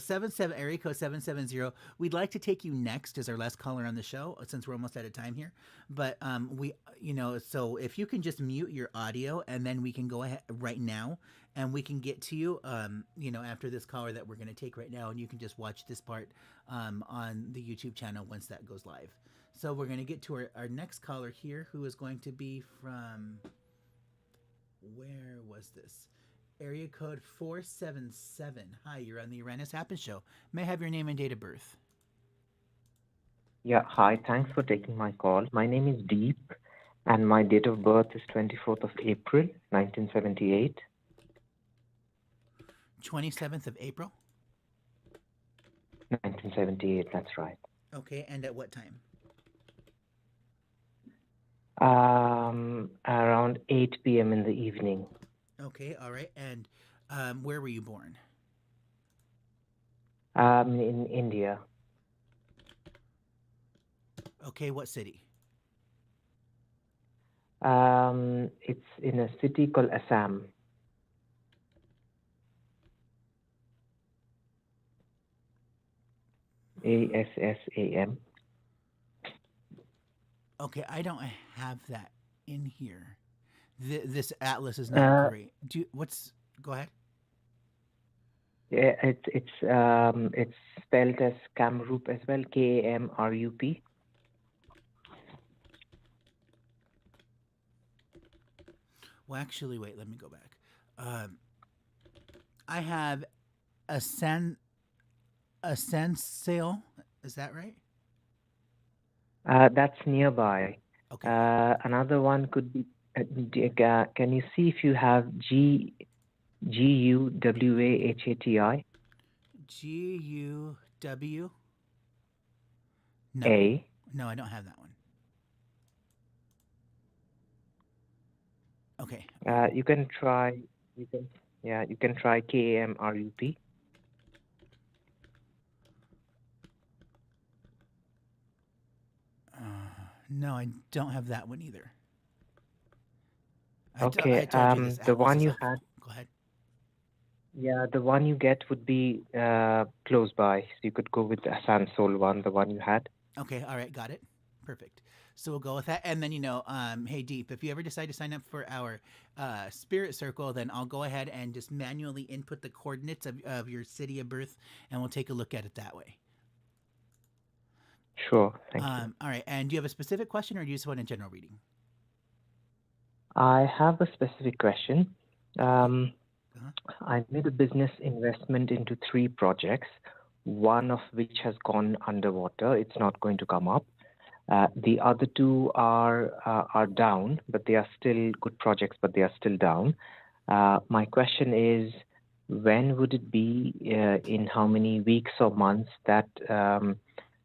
area code 770. We'd like to take you next as our last caller on the show since we're almost out of time here. But so if you can just mute your audio and then we can go ahead right now and we can get to you, after this caller that we're going to take right now, and you can just watch this part on the YouTube channel once that goes live. So we're going to get to our next caller here, who is going to be from, where was this? Area code 477. Hi, you're on the Uranus Happen Show. May I have your name and date of birth? Yeah, hi. Thanks for taking my call. My name is Deep, and my date of birth is 24th of April, 1978. 27th of April? 1978, that's right. Okay, and at what time? Around 8 p.m. in the evening. Okay, all right. And where were you born? In India. Okay, what city? It's in a city called Assam. ASSAM. Okay, I don't have that in here. This atlas is not great. Go ahead. Yeah, it's spelled as Kamrup as well, Kamrup. Well, actually, wait. Let me go back. I have A sense sale, is that right? That's nearby. Okay. Another one could be, can you see if you have GUWAHATI? GUW? No. A. No, I don't have that one. Okay. You can try. You can try KAMRUP. No, I don't have that one either. Okay. I told you this. The Atlas one is you helpful. had. Go ahead. Yeah, the one you get would be close by. So you could go with the Sansol one, the one you had. Okay. All right. Got it. Perfect. So we'll go with that. And then, hey, Deep, if you ever decide to sign up for our spirit circle, then I'll go ahead and just manually input the coordinates of your city of birth, and we'll take a look at it that way. Sure. Thank you. All right. And do you have a specific question, or do you just want a general reading? I have a specific question. I made a business investment into 3 projects, one of which has gone underwater. It's not going to come up. The other 2 are down, but they are still good projects, but they are still down. My question is, when would it be, in how many weeks or months that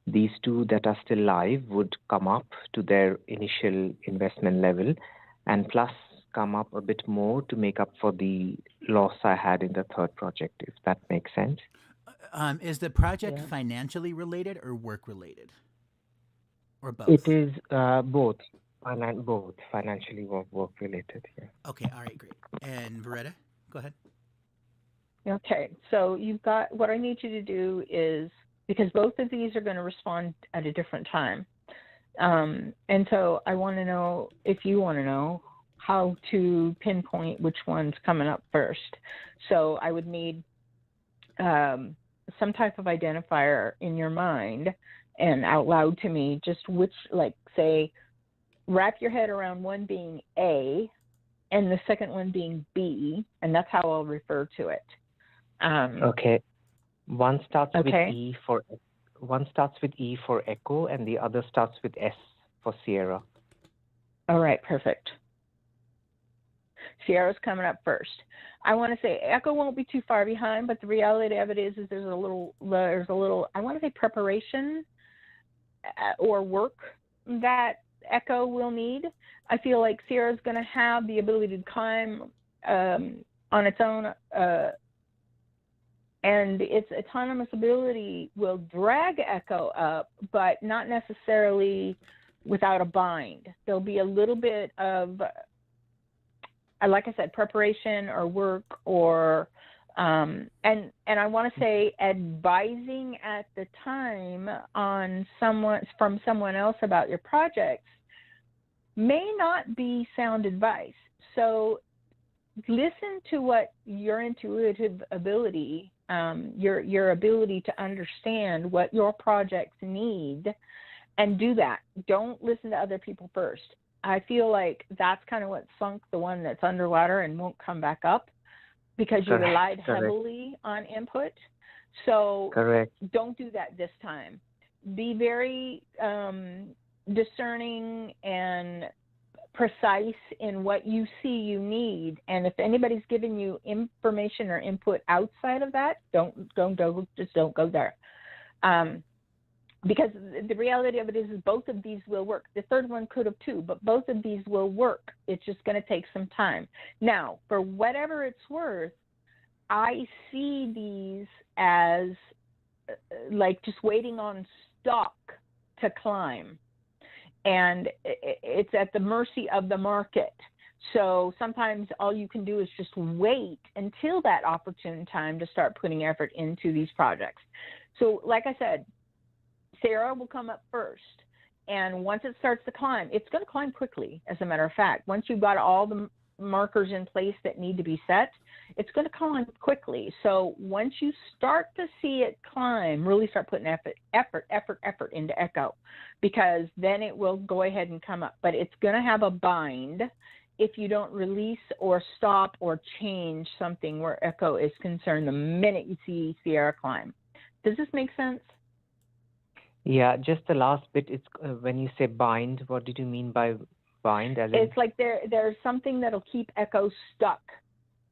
these 2 that are still live would come up to their initial investment level, and plus come up a bit more to make up for the loss I had in the 3rd project, if that makes sense? Is the project financially related or work related? Or both? It is both. Both financially work related. Yeah. Okay. All right. Great. And Veretta, go ahead. Okay. So you've got, what I need you to do is, because both of these are going to respond at a different time. And so I want to know, if you want to know, how to pinpoint which one's coming up first. So I would need some type of identifier in your mind and out loud to me, just which, like, say, wrap your head around one being A and the second one being B, and that's how I'll refer to it. Okay. One starts with Okay. E for echo, and the other starts with S for Sierra. All right, perfect. Sierra's coming up first. I want to say Echo won't be too far behind, but the reality of it is there's a little, I want to say preparation or work that Echo will need. I feel like Sierra's going to have the ability to climb on its own, and its autonomous ability will drag Echo up, but not necessarily without a bind. There'll be a little bit of, like I said, preparation or work, or and I want to say advising at the time on from someone else about your projects may not be sound advice. So listen to what your intuitive ability, your ability to understand what your projects need, and do that. Don't listen to other people first. I feel like that's kind of what sunk the one that's underwater and won't come back up, because you relied heavily on input. So don't do that this time. Be very discerning and precise in what you see you need. And if anybody's giving you information or input outside of that, don't go there. Because the reality of it is both of these will work. The third one could have too, but both of these will work. It's just going to take some time. Now, for whatever it's worth, I see these as like just waiting on stock to climb. And it's at the mercy of the market. So sometimes all you can do is just wait until that opportune time to start putting effort into these projects. So like I said, Sarah will come up first, and once it starts to climb, it's going to climb quickly, as a matter of fact. Once you've got all the markers in place that need to be set, it's going to climb quickly. So once you start to see it climb, really start putting effort into Echo, because then it will go ahead and come up. But it's going to have a bind if you don't release or stop or change something where Echo is concerned the minute you see Sierra climb. Does this make sense? Yeah, just the last bit. It's when you say bind, what did you mean by bind? As in, It's like there's something that'll keep Echo stuck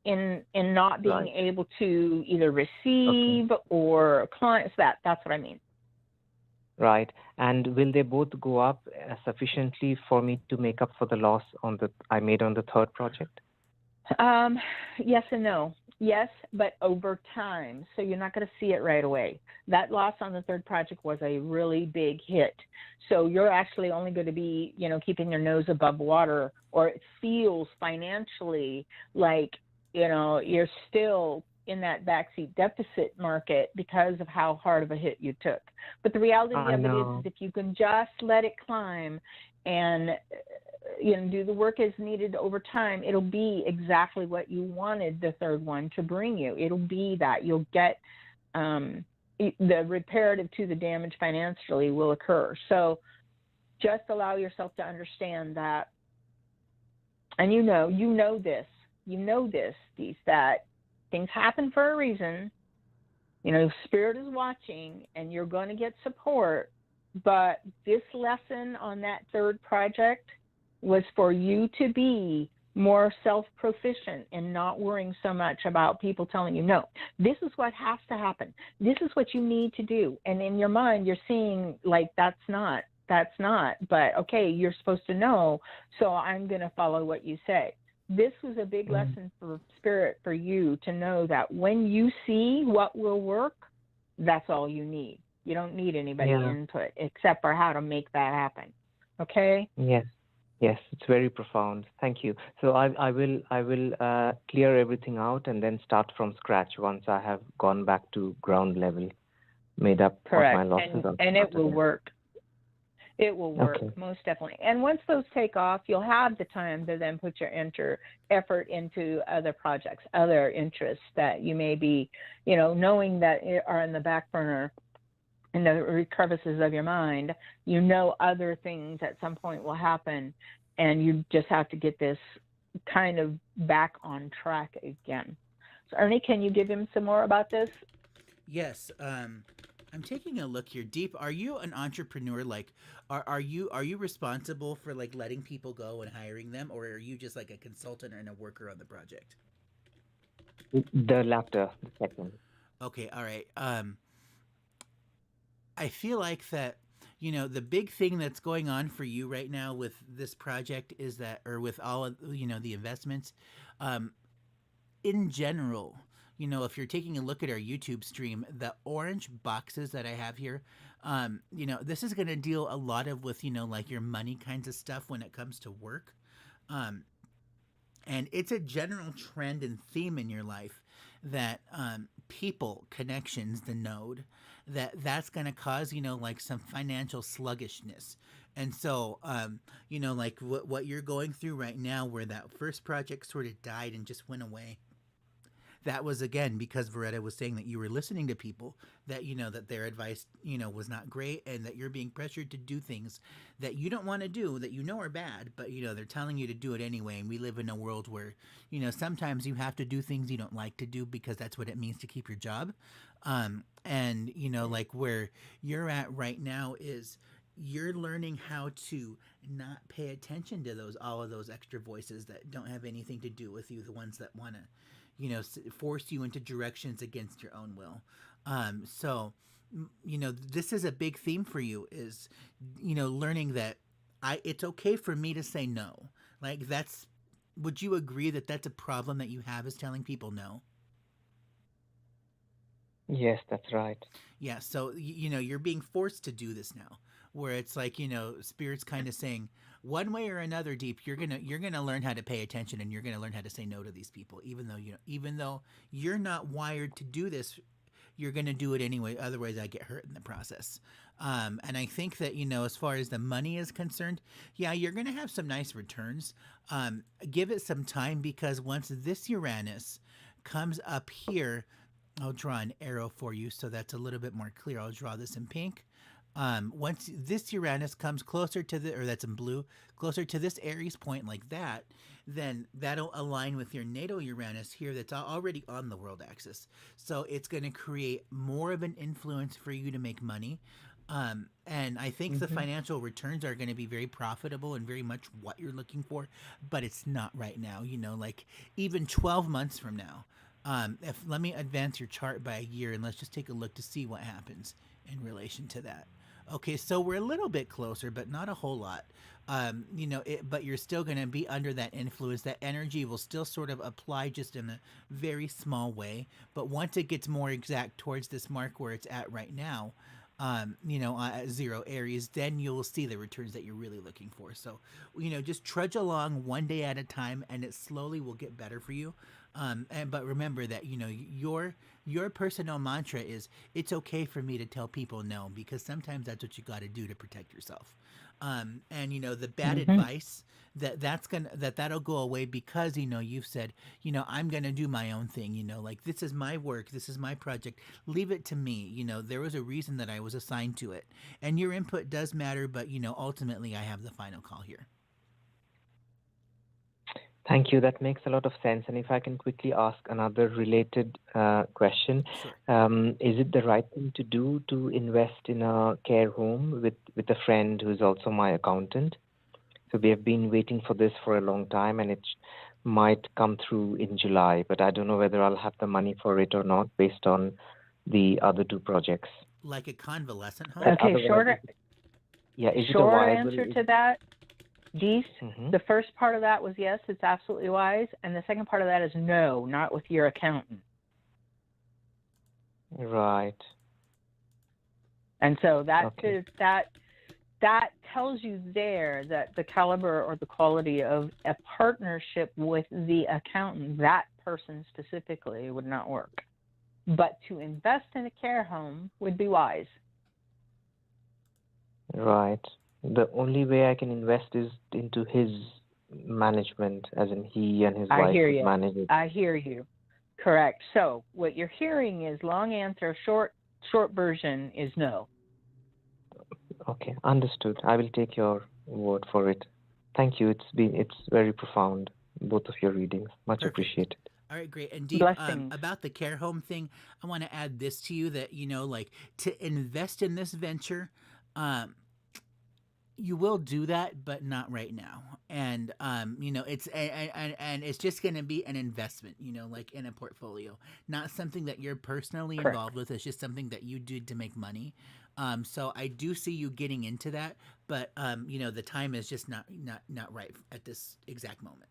in not being Right. able to either receive or clients. That's what I mean. right. And will they both go up sufficiently for me to make up for the loss I made on the third project? Yes and no. Yes, but over time. So you're not going to see it right away. That loss on the third project was a really big hit. So you're actually only going to be, keeping your nose above water, or it feels financially like, you're still in that backseat deficit market because of how hard of a hit you took. But the reality of it is if you can just let it climb and do the work as needed over time, it'll be exactly what you wanted the third one to bring you. It'll be that you'll get the reparative to the damage financially will occur. So just allow yourself to understand that, and you know this, Dees, that things happen for a reason. Spirit is watching, and you're going to get support. But this lesson on that third project was for you to be more self-proficient and not worrying so much about people telling you, no, this is what has to happen. This is what you need to do. And in your mind, you're seeing like, that's not, but okay, you're supposed to know, so I'm going to follow what you say. This was a big lesson for Spirit for you to know that when you see what will work, that's all you need. You don't need anybody's input except for how to make that happen. Okay? Yes, it's very profound. Thank you. So I will clear everything out and then start from scratch once I have gone back to ground level, made up Correct. what my losses are. And it will work. It will work, most definitely. And once those take off, you'll have the time to then put your effort into other projects, other interests that you may be, knowing that are in the back burner in the crevices of your mind. Other things at some point will happen, and you just have to get this kind of back on track again. So, Ernie, can you give him some more about this? Yes. I'm taking a look here. Deep, are you an entrepreneur? Like, are you responsible for like letting people go and hiring them, or are you just like a consultant and a worker on the project? The latter, the second. Okay, all right. I feel like that, the big thing that's going on for you right now with this project is that, or with all of, the investments, in general, if you're taking a look at our YouTube stream, the orange boxes that I have here, this is going to deal a lot of with, like your money kinds of stuff when it comes to work. And it's a general trend and theme in your life that people, connections, the node, that's going to cause, like some financial sluggishness. And so, like what you're going through right now, where that first project sort of died and just went away, that was, again, because Veretta was saying that you were listening to people, that, that their advice, was not great, and that you're being pressured to do things that you don't want to do, that are bad, but, they're telling you to do it anyway. And we live in a world where, sometimes you have to do things you don't like to do because that's what it means to keep your job. And, like where you're at right now is you're learning how to not pay attention to all of those extra voices that don't have anything to do with you, the ones that want to, force you into directions against your own will. So, this is a big theme for you is, learning that it's okay for me to say no. Like would you agree that that's a problem that you have, is telling people no? Yes, that's right. Yeah. So, you're being forced to do this now, where it's like, Spirit's kind of saying, one way or another, Deep, you're gonna learn how to pay attention, and you're gonna learn how to say no to these people, even though you're not wired to do this, you're gonna do it anyway. Otherwise, I get hurt in the process. And I think that as far as the money is concerned, yeah, you're gonna have some nice returns. Give it some time, because once this Uranus comes up here, I'll draw an arrow for you so that's a little bit more clear. I'll draw this in pink. Once this Uranus comes closer to that's in blue, closer to this Aries point like that, then that'll align with your natal Uranus here that's already on the world axis. So it's going to create more of an influence for you to make money. And I think the financial returns are going to be very profitable and very much what you're looking for, but it's not right now, like even 12 months from now. If let me advance your chart by a year and let's just take a look to see what happens in relation to that. Okay, so we're a little bit closer, but not a whole lot. But you're still going to be under that influence. That energy will still sort of apply just in a very small way. But once it gets more exact towards this mark where it's at right now, at 0 Aries, then you'll see the returns that you're really looking for. So, just trudge along one day at a time, and it slowly will get better for you. But remember that your personal mantra is it's okay for me to tell people no, because sometimes that's what you got to do to protect yourself. The bad advice that'll go away because you've said I'm gonna do my own thing. Like this is my work, this is my project. Leave it to me. There was a reason that I was assigned to it, and your input does matter. But ultimately, I have the final call here. Thank you. That makes a lot of sense. And if I can quickly ask another related question, Sure. Is it the right thing to do to invest in a care home with a friend who is also my accountant? So we have been waiting for this for a long time, and it might come through in July, but I don't know whether I'll have the money for it or not based on the other two projects. Like a convalescent home? Okay, Otherwise, short is it a short viable? answer to that, Dees, Mhm. the first part of that was yes, it's absolutely wise. And the second part of that is no, not with your accountant. Right. And so that Okay. that tells you there that the caliber or the quality of a partnership with the accountant, that person specifically, would not work. But to invest in a care home would be wise. Right. The only way I can invest is into his management, as in he and his I wife hear would you. manage it. I hear you. Correct. So what you're hearing is long answer, short version is no. Okay, understood. I will take your word for it. Thank you. It's very profound, both of your readings. Much Perfect. appreciated. All right, great. And Deep, Blessings. about the care home thing, I want to add this to you that, like to invest in this venture, you will do that, but not right now. And and it's just going to be an investment, like in a portfolio, not something that you're personally Correct. involved with. It's just something that you did to make money. So I do see you getting into that, but the time is just not right at this exact moment.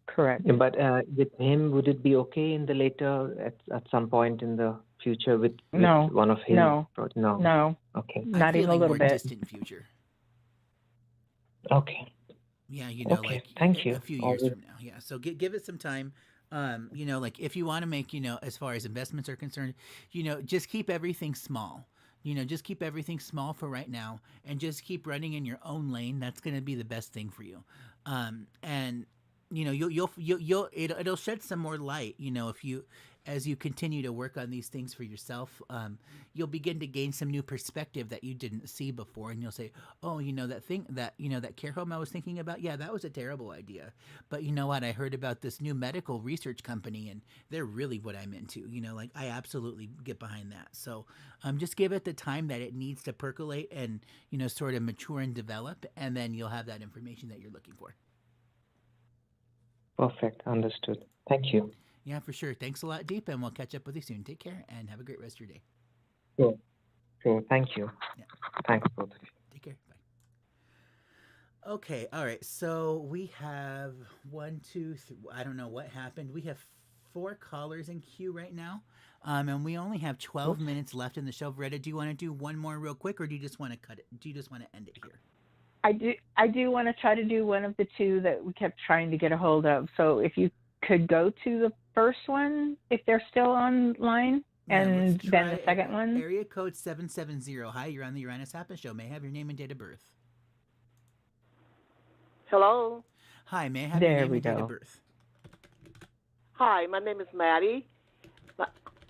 Correct. But with him, would it be okay in the later, at some point in the future with No. one of his? No. No. No. Okay. I'm Not even a feeling little more bit. distant future. Okay. Yeah, Okay. like Thank you. a few years from now. Yeah, so give it some time. Like if you want to make, as far as investments are concerned, just keep everything small. Just keep everything small for right now, and just keep running in your own lane. That's going to be the best thing for you. And it'll shed some more light. If you, as you continue to work on these things for yourself, you'll begin to gain some new perspective that you didn't see before, and you'll say, oh, that thing that that care home I was thinking about, yeah, that was a terrible idea, but you know what, I heard about this new medical research company, and they're really what I'm into. Like I absolutely get behind that. So just give it the time that it needs to percolate and sort of mature and develop, and then you'll have that information that you're looking for. Perfect. Understood. Thank you. Yeah, for sure. Thanks a lot, Deep, and we'll catch up with you soon. Take care and have a great rest of your day. Sure. Thank you. Yeah. Thanks, both of you. Take care. Bye. Okay. All right. So we have 1, 2, 3. I don't know what happened. We have 4 callers in queue right now, and we only have 12 minutes left in the show. Retta, do you want to do one more real quick, or do you just want to cut it? Do you just want to end it here? I do want to try to do one of the two that we kept trying to get a hold of. So if you could go to the first one, if they're still online, and then the second one. Area code 770. Hi, you're on the Uranus Happens Show. May I have your name and date of birth? Hello. Hi, may I have your name and date of birth? Hi, my name is Maddie.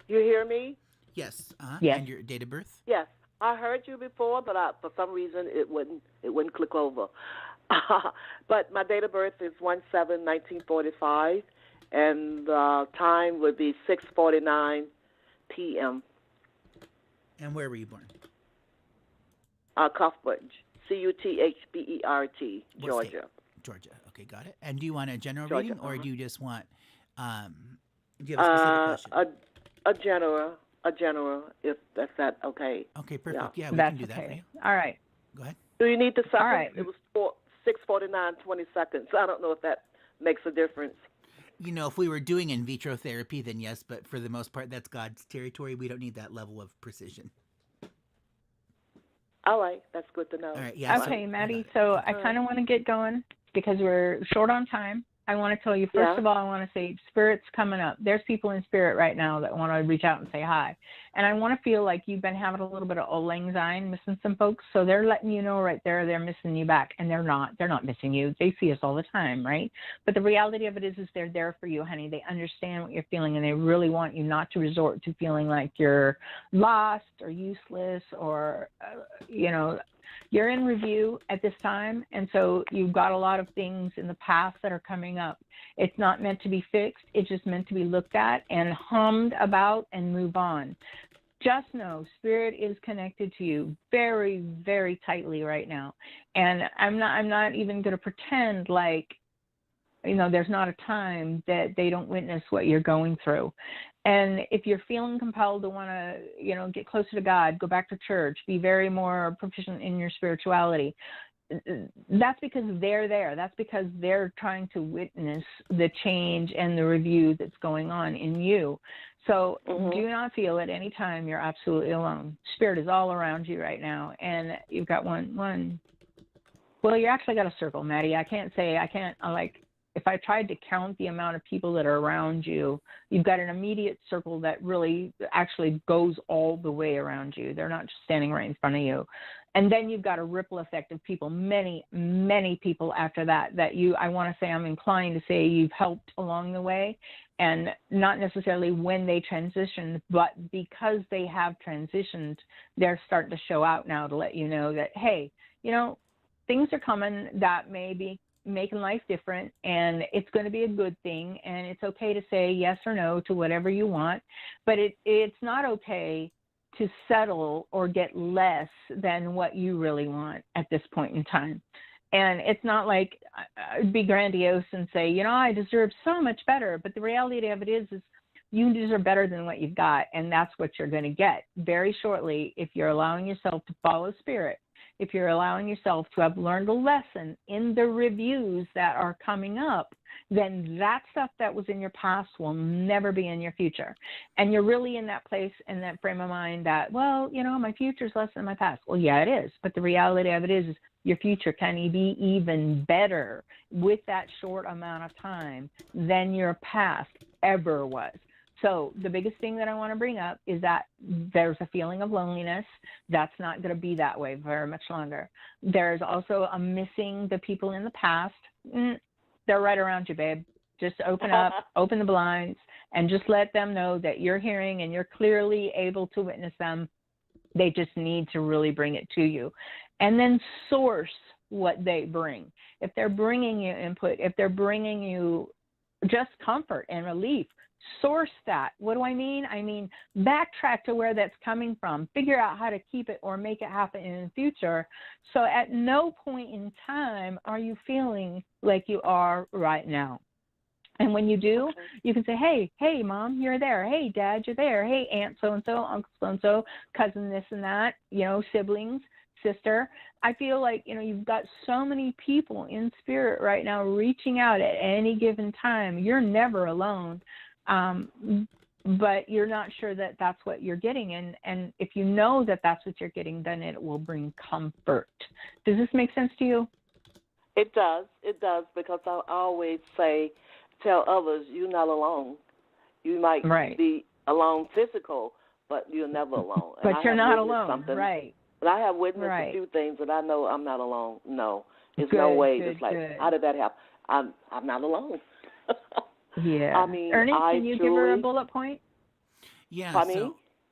You hear me? Yes. Yes. And your date of birth? Yes. I heard you before, but for some reason it wouldn't click over. But my date of birth is 1/7/1945, and the time would be 6:49 p.m. And where were you born? Cuthbert, Cuthbert, What Georgia. state? Georgia. Okay, got it. And do you want a general Georgia, reading, or uh-huh. do you just want? Do you have a specific question? A general, if that's that okay. Okay, perfect. Yeah, we That's can do that for okay. you. All right. Go ahead. Do you need the seconds? All right. It was 6:49:20 seconds. I don't know if that makes a difference. You know, if we were doing in vitro therapy, then yes, but for the most part, that's God's territory. We don't need that level of precision. All right, that's good to know. All right, yeah. Okay, so, Maddie. So I kind of want to get going because we're short on time. I want to tell you, first of all, I want to say Spirit's coming up. There's people in Spirit right now that want to reach out and say hi. And I want to feel like you've been having a little bit of auld lang syne, missing some folks. So they're letting you know right there they're missing you back. And they're not. They're not missing you. They see us all the time, right? But the reality of it is they're there for you, honey. They understand what you're feeling, and they really want you not to resort to feeling like you're lost or useless or, you're in review at this time, and so you've got a lot of things in the past that are coming up. It's not meant to be fixed. It's just meant to be looked at and hummed about and move on. Just know Spirit is connected to you very, very tightly right now. And I'm not even going to pretend like, there's not a time that they don't witness what you're going through. And if you're feeling compelled to want to, get closer to God, go back to church, be very more proficient in your spirituality, that's because they're there. That's because they're trying to witness the change and the review that's going on in you. So do not feel at any time you're absolutely alone. Spirit is all around you right now. And you've got one. Well, you actually got a circle, Maddie. If I tried to count the amount of people that are around you, you've got an immediate circle that really actually goes all the way around you. They're not just standing right in front of you. And then you've got a ripple effect of people, many, many people after that I'm inclined to say you've helped along the way, and not necessarily when they transitioned, but because they have transitioned, they're starting to show out now to let you know that, hey, things are coming that may be making life different, and it's going to be a good thing, and it's okay to say yes or no to whatever you want, but it's not okay to settle or get less than what you really want at this point in time. And it's not like I'd be grandiose and say, I deserve so much better, but the reality of it is you deserve better than what you've got, and that's what you're going to get very shortly if you're allowing yourself to follow Spirit. If you're allowing yourself to have learned a lesson in the reviews that are coming up, then that stuff that was in your past will never be in your future. And you're really in that place, in that frame of mind that, my future is less than my past. Well, yeah, it is. But the reality of it is your future can be even better with that short amount of time than your past ever was. So the biggest thing that I want to bring up is that there's a feeling of loneliness. That's not going to be that way very much longer. There's also a missing the people in the past. They're right around you, babe. Just open up, open the blinds, and just let them know that you're hearing and you're clearly able to witness them. They just need to really bring it to you. And then source what they bring. If they're bringing you input, if they're bringing you just comfort and relief, source that. What do I mean? I mean, backtrack to where that's coming from. Figure out how to keep it or make it happen in the future. So at no point in time are you feeling like you are right now. And when you do, you can say, hey, Mom, you're there. Hey, Dad, you're there. Hey, Aunt so-and-so, Uncle so-and-so, cousin this and that, siblings, sister. I feel like, you've got so many people in Spirit right now reaching out at any given time. You're never alone. But you're not sure that that's what you're getting. And if you know that that's what you're getting, then it will bring comfort. Does this make sense to you? It does, because I always tell others, you're not alone. You might be alone physical, but you're never alone. But you're not alone, right. But I have witnessed a few things that I know I'm not alone. No, there's no way. It's like, how did that happen? I'm not alone. Yeah. I mean, Ernie, can you give her a bullet point? Yeah. Pardon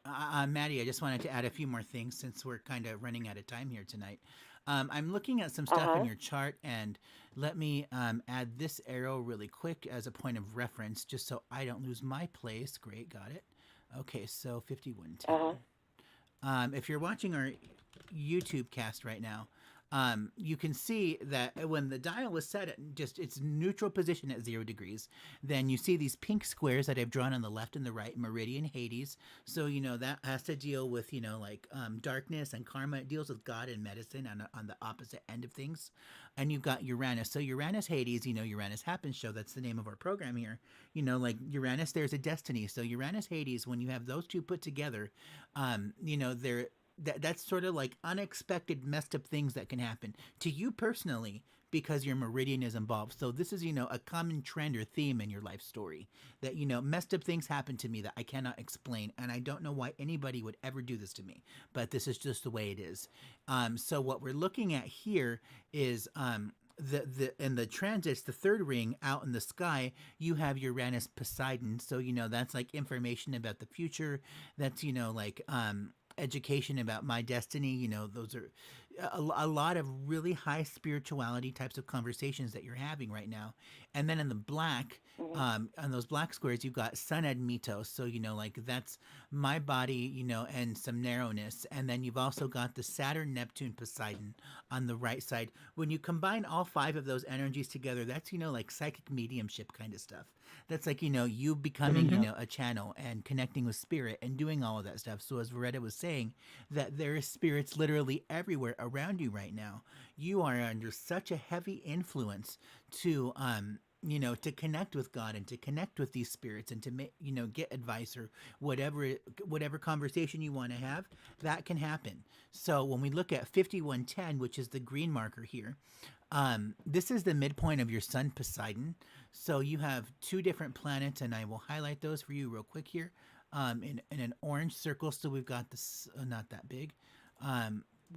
so, Maddie, I just wanted to add a few more things since we're kind of running out of time here tonight. I'm looking at some stuff in your chart, and let me add this arrow really quick as a point of reference, just so I don't lose my place. Great, got it. Okay, so 5110. If you're watching our YouTube cast right now, you can see that when the dial is set at just its neutral position at 0 degrees, then you see these pink squares that I've drawn on the left and the right, Meridian, Hades. So, that has to deal with, like darkness and karma. It deals with God and medicine on the opposite end of things. And you've got Uranus. So Uranus, Hades, Uranus Happens Show. That's the name of our program here. Like Uranus, there's a destiny. So Uranus, Hades, when you have those two put together, they're that's sort of like unexpected messed up things that can happen to you personally because your meridian is involved. So this is, a common trend or theme in your life story that, messed up things happen to me that I cannot explain. And I don't know why anybody would ever do this to me, but this is just the way it is. So what we're looking at here is, in the transits, the third ring out in the sky, you have Uranus Poseidon. So, that's like information about the future. That's, education about my destiny. Those are a lot of really high spirituality types of conversations that you're having right now. And then in the black, on those black squares, you've got Sun and Mitos. So, that's my body, and some narrowness. And then you've also got the Saturn, Neptune, Poseidon on the right side. When you combine all 5 of those energies together, that's, like psychic mediumship kind of stuff. That's like, you becoming, a channel and connecting with spirit and doing all of that stuff. So as Veretta was saying, that there is spirits literally everywhere around you right now. You are under such a heavy influence to, to connect with God and to connect with these spirits and to, get advice or whatever conversation you want to have, that can happen. So when we look at 5110, which is the green marker here, this is the midpoint of your Sun Poseidon. So you have 2 different planets, and I will highlight those for you real quick here. In an orange circle, so we've got this, not that big.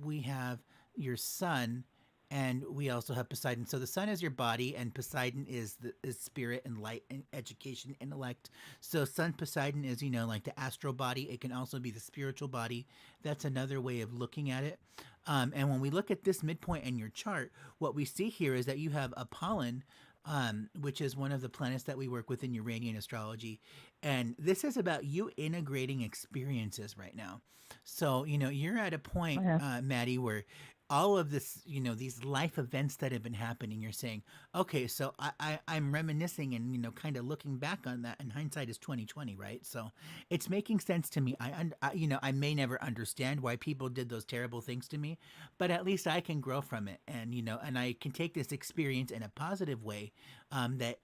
We have your Sun, and we also have Poseidon. So the Sun is your body, and Poseidon is spirit and light and education, intellect. So Sun Poseidon is, like the astral body. It can also be the spiritual body. That's another way of looking at it. And when we look at this midpoint in your chart, what we see here is that you have Apollon, which is one of the planets that we work with in Uranian Astrology. And this is about you integrating experiences right now. So, you're at a point, Maddie, where all of this, these life events that have been happening, you're saying, okay, so I'm reminiscing and, kind of looking back on that, and hindsight is 2020, right? So it's making sense to me. I may never understand why people did those terrible things to me, but at least I can grow from it. And, and I can take this experience in a positive way, that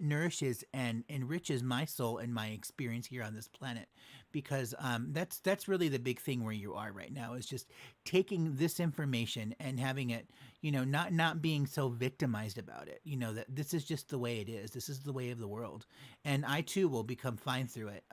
nourishes and enriches my soul and my experience here on this planet. Because that's really the big thing where you are right now, is just taking this information and having it, not being so victimized about it, that this is just the way it is. This is the way of the world. And I too will become fine through it.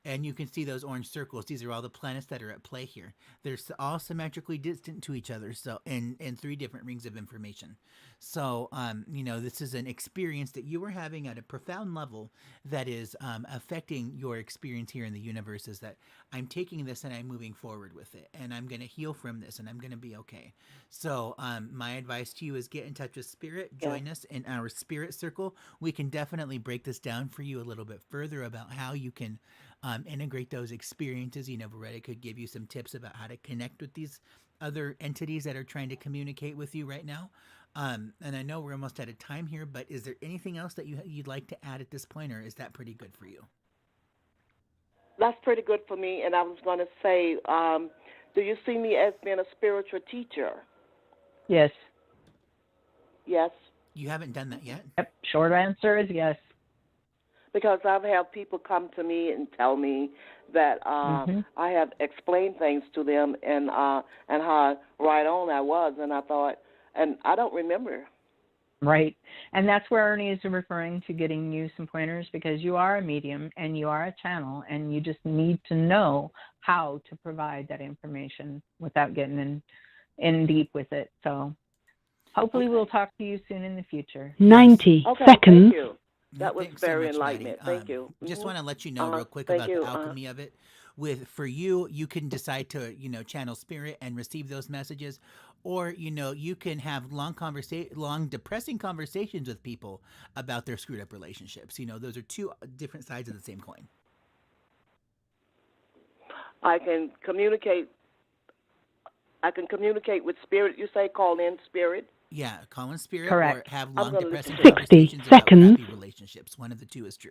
And you can see those orange circles. These are all the planets that are at play here. They're all symmetrically distant to each other. So in 3 different rings of information. So, this is an experience that you are having at a profound level that is affecting your experience here in the universe, is that I'm taking this and I'm moving forward with it, and I'm going to heal from this, and I'm going to be okay. So my advice to you is get in touch with spirit. Join us in our spirit circle. We can definitely break this down for you a little bit further about how you can integrate those experiences. Veretta could give you some tips about how to connect with these other entities that are trying to communicate with you right now. And I know we're almost out of time here, but is there anything else that you'd like to add at this point, or is that pretty good for you? That's pretty good for me. And I was going to say, do you see me as being a spiritual teacher? Yes. Yes. You haven't done that yet? Yep. Short answer is yes. Because I've had people come to me and tell me that I have explained things to them and how right on I was, and I thought, and I don't remember. Right. And that's where Ernie is referring to getting you some pointers, because you are a medium and you are a channel, and you just need to know how to provide that information without getting in deep with it. So hopefully we'll talk to you soon in the future. 90 seconds. Thank you. That was Thanks very so much, enlightening. Maddie. Thank you. Just want to let you know real quick about the alchemy of it. for you, you can decide to, channel spirit and receive those messages, or, you can have long depressing conversations with people about their screwed up relationships. Those are two different sides of the same coin. I can communicate with spirit, you say, call in spirit? Yeah, call in spirit. Correct. Or have long depressing 60 conversations seconds. about crappy relationships. One of the two is true.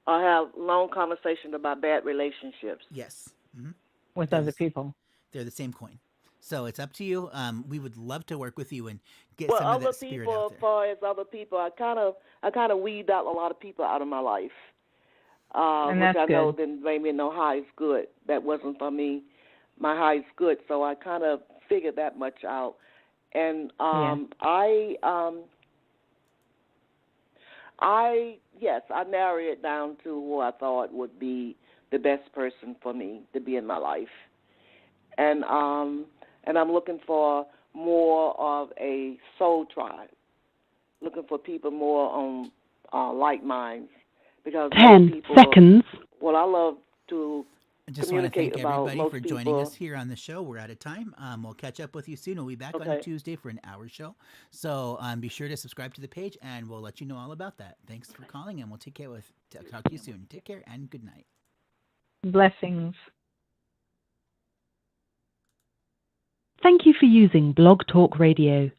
I have long conversations about bad relationships. Yes. Mm-hmm. With other people. They're the same coin. So it's up to you. We would love to work with you and get Well, some of other that spirit people, out as far as other people, I kind of weeded out a lot of people out of my life. And which that's I know good. didn't bring me no highest good. That wasn't for me, my highest good. So I kind of figured that much out. And I narrowed it down to who I thought would be the best person for me to be in my life. And I'm looking for more of a soul tribe, looking for people more on like minds. Because 10 seconds. Well, I love to I just want to thank everybody most for joining people. us here on the show. We're out of time. We'll catch up with you soon. We'll be back on Okay. Tuesday for an hour show. So be sure to subscribe to the page, and we'll let you know all about that. Thanks for calling, and we'll talk to you soon. Take care, and good night. Blessings. Thank you for using Blog Talk Radio.